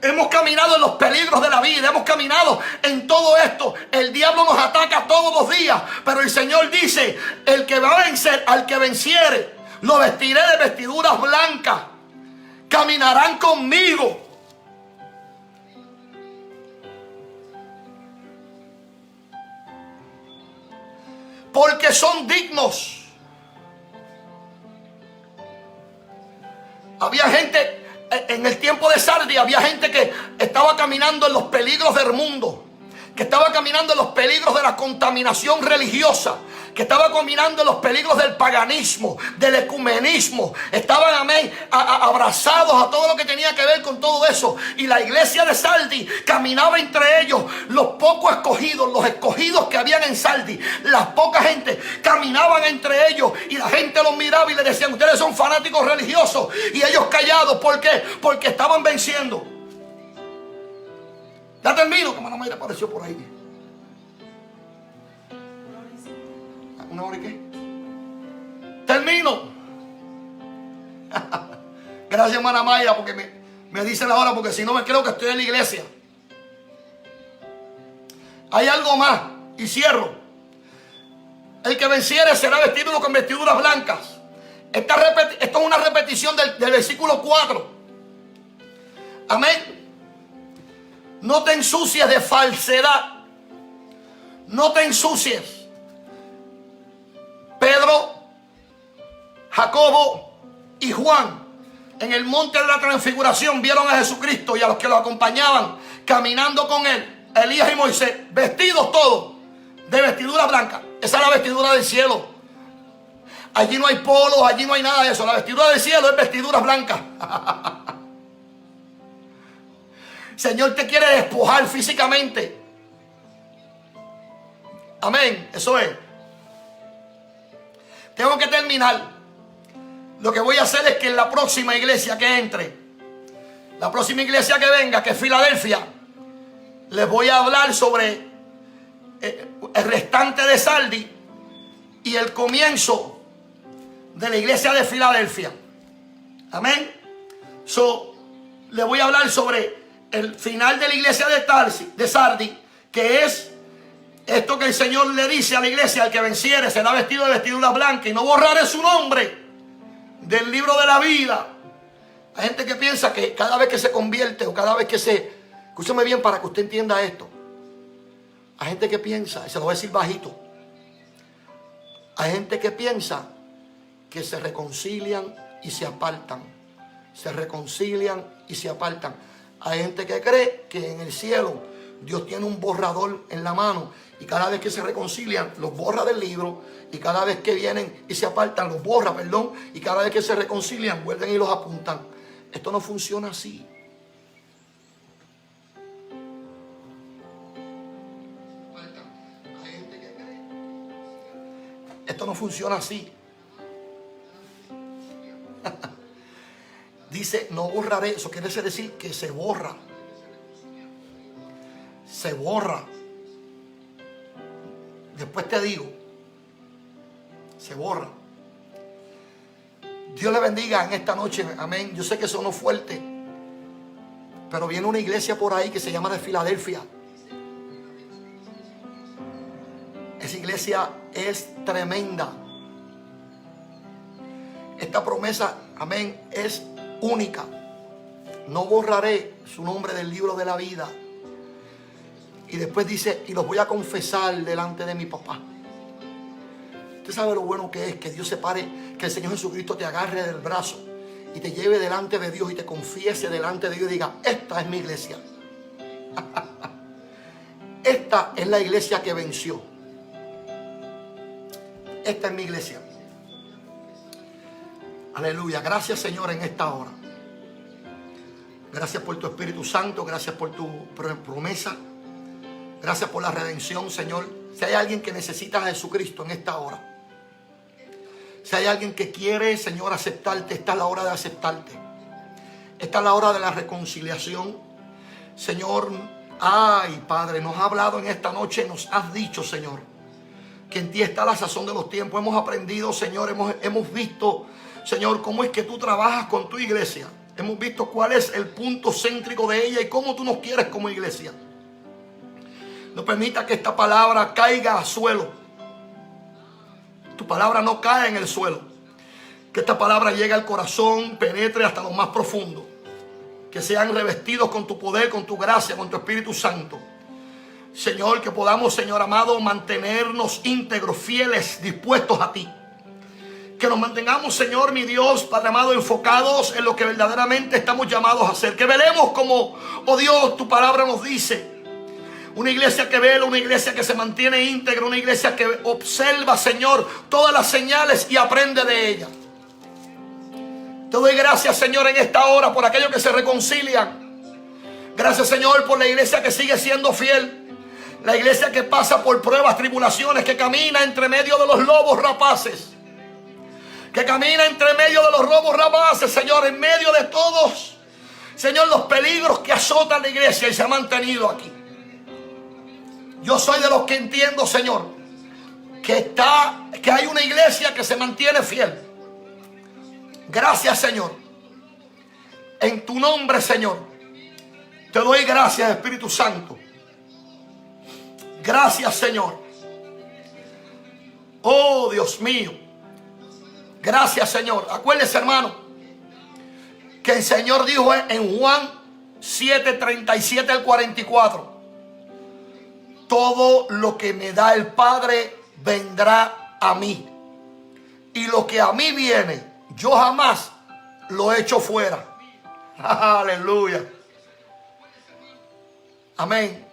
Hemos caminado en los peligros de la vida, hemos caminado en todo esto. El diablo nos ataca todos los días, pero el Señor dice, el que va a vencer, al que venciere, lo vestiré de vestiduras blancas. Caminarán conmigo. Porque son dignos. Había gente... En el tiempo de Sardi había gente que estaba caminando en los peligros del mundo, que estaba caminando en los peligros de la contaminación religiosa, que estaba caminando en los peligros del paganismo, del ecumenismo. Estaban, amén, abrazados a todo lo que tenía que ver con todo eso. Y la iglesia de Sardi caminaba entre ellos. Los pocos escogidos, los escogidos que habían en Sardi, las poca gente caminaban entre ellos. Y la gente los miraba y les decían, ustedes son fanáticos religiosos. Y ellos callados, ¿por qué? Porque estaban venciendo. Ya termino, que hermano Mayra apareció por ahí. ¿Una hora y qué? Termino. Gracias, hermana Mayra, porque me dice la hora, porque si no me creo que estoy en la iglesia. Hay algo más, y cierro. El que venciere será vestido con vestiduras blancas. Esto es una repetición del versículo 4. Amén. No te ensucies de falsedad. No te ensucies. Pedro, Jacobo y Juan en el monte de la transfiguración vieron a Jesucristo y a los que lo acompañaban caminando con Elías y Moisés, vestidos todos de vestidura blanca. Esa es la vestidura del cielo. Allí no hay polos, allí no hay nada de eso. La vestidura del cielo es vestidura blanca. Señor te quiere despojar físicamente. Amén, eso es. Tengo que terminar. Lo que voy a hacer es que en la próxima iglesia que entre, la próxima iglesia que venga, que es Filadelfia, les voy a hablar sobre el restante de Sardi y el comienzo de la iglesia de Filadelfia. Amén. Le voy a hablar sobre el final de la iglesia de Sardi, que es esto que el Señor le dice a la iglesia: al que venciere será vestido de vestidura blanca y no borraré su nombre del libro de la vida. Hay gente que piensa que cada vez que se convierte o cada vez que escúchame bien para que usted entienda esto. Hay gente que piensa, y se lo voy a decir bajito, hay gente que piensa que se reconcilian y se apartan. Se reconcilian y se apartan. Hay gente que cree que en el cielo Dios tiene un borrador en la mano y cada vez que se reconcilian los borra del libro, y cada vez que vienen y se apartan los borra, perdón, y cada vez que se reconcilian vuelven y los apuntan. Esto no funciona así. Hay gente que cree. Esto no funciona así. Dice, no borraré. Eso quiere decir que se borra. Se borra. Después te digo. Se borra. Dios le bendiga en esta noche. Amén. Yo sé que sonó fuerte, pero viene una iglesia por ahí que se llama de Filadelfia. Esa iglesia es tremenda. Esta promesa, amén, es única. No borraré su nombre del libro de la vida. Y después dice, y los voy a confesar delante de mi papá. Usted sabe lo bueno que es que Dios se pare, que el Señor Jesucristo te agarre del brazo y te lleve delante de Dios y te confiese delante de Dios y diga: esta es mi iglesia. Esta es la iglesia que venció. Esta es mi iglesia. Aleluya. Gracias, Señor, en esta hora. Gracias por tu Espíritu Santo. Gracias por tu promesa. Gracias por la redención, Señor. Si hay alguien que necesita a Jesucristo en esta hora, si hay alguien que quiere, Señor, aceptarte, esta es la hora de aceptarte. Esta es la hora de la reconciliación. Señor, ay, Padre, nos has hablado en esta noche, nos has dicho, Señor, que en ti está la sazón de los tiempos. Hemos aprendido, Señor, hemos visto, Señor, cómo es que tú trabajas con tu iglesia. Hemos visto cuál es el punto céntrico de ella y cómo tú nos quieres como iglesia. No permita que esta palabra caiga al suelo. Tu palabra no cae en el suelo. Que esta palabra llegue al corazón, penetre hasta lo más profundo. Que sean revestidos con tu poder, con tu gracia, con tu Espíritu Santo. Señor, que podamos, Señor amado, mantenernos íntegros, fieles, dispuestos a ti. Que nos mantengamos, Señor, mi Dios, Padre amado, enfocados en lo que verdaderamente estamos llamados a hacer. Que velemos como, oh Dios, tu palabra nos dice. Una iglesia que vela, una iglesia que se mantiene íntegra, una iglesia que observa, Señor, todas las señales y aprende de ellas. Te doy gracias, Señor, en esta hora por aquellos que se reconcilian. Gracias, Señor, por la iglesia que sigue siendo fiel. La iglesia que pasa por pruebas, tribulaciones, que camina entre medio de los lobos rapaces. Que camina entre medio de los lobos rapaces, Señor, en medio de todos, Señor, los peligros que azotan la iglesia y se ha mantenido aquí. Yo soy de los que entiendo, Señor, que hay una iglesia que se mantiene fiel. Gracias, Señor. En tu nombre, Señor, te doy gracias, Espíritu Santo. Gracias, Señor. Oh, Dios mío. Gracias, Señor. Acuérdese, hermano, que el Señor dijo en Juan 7:37 al 44: todo lo que me da el Padre vendrá a mí, y lo que a mí viene, yo jamás lo echo fuera. Aleluya. Amén.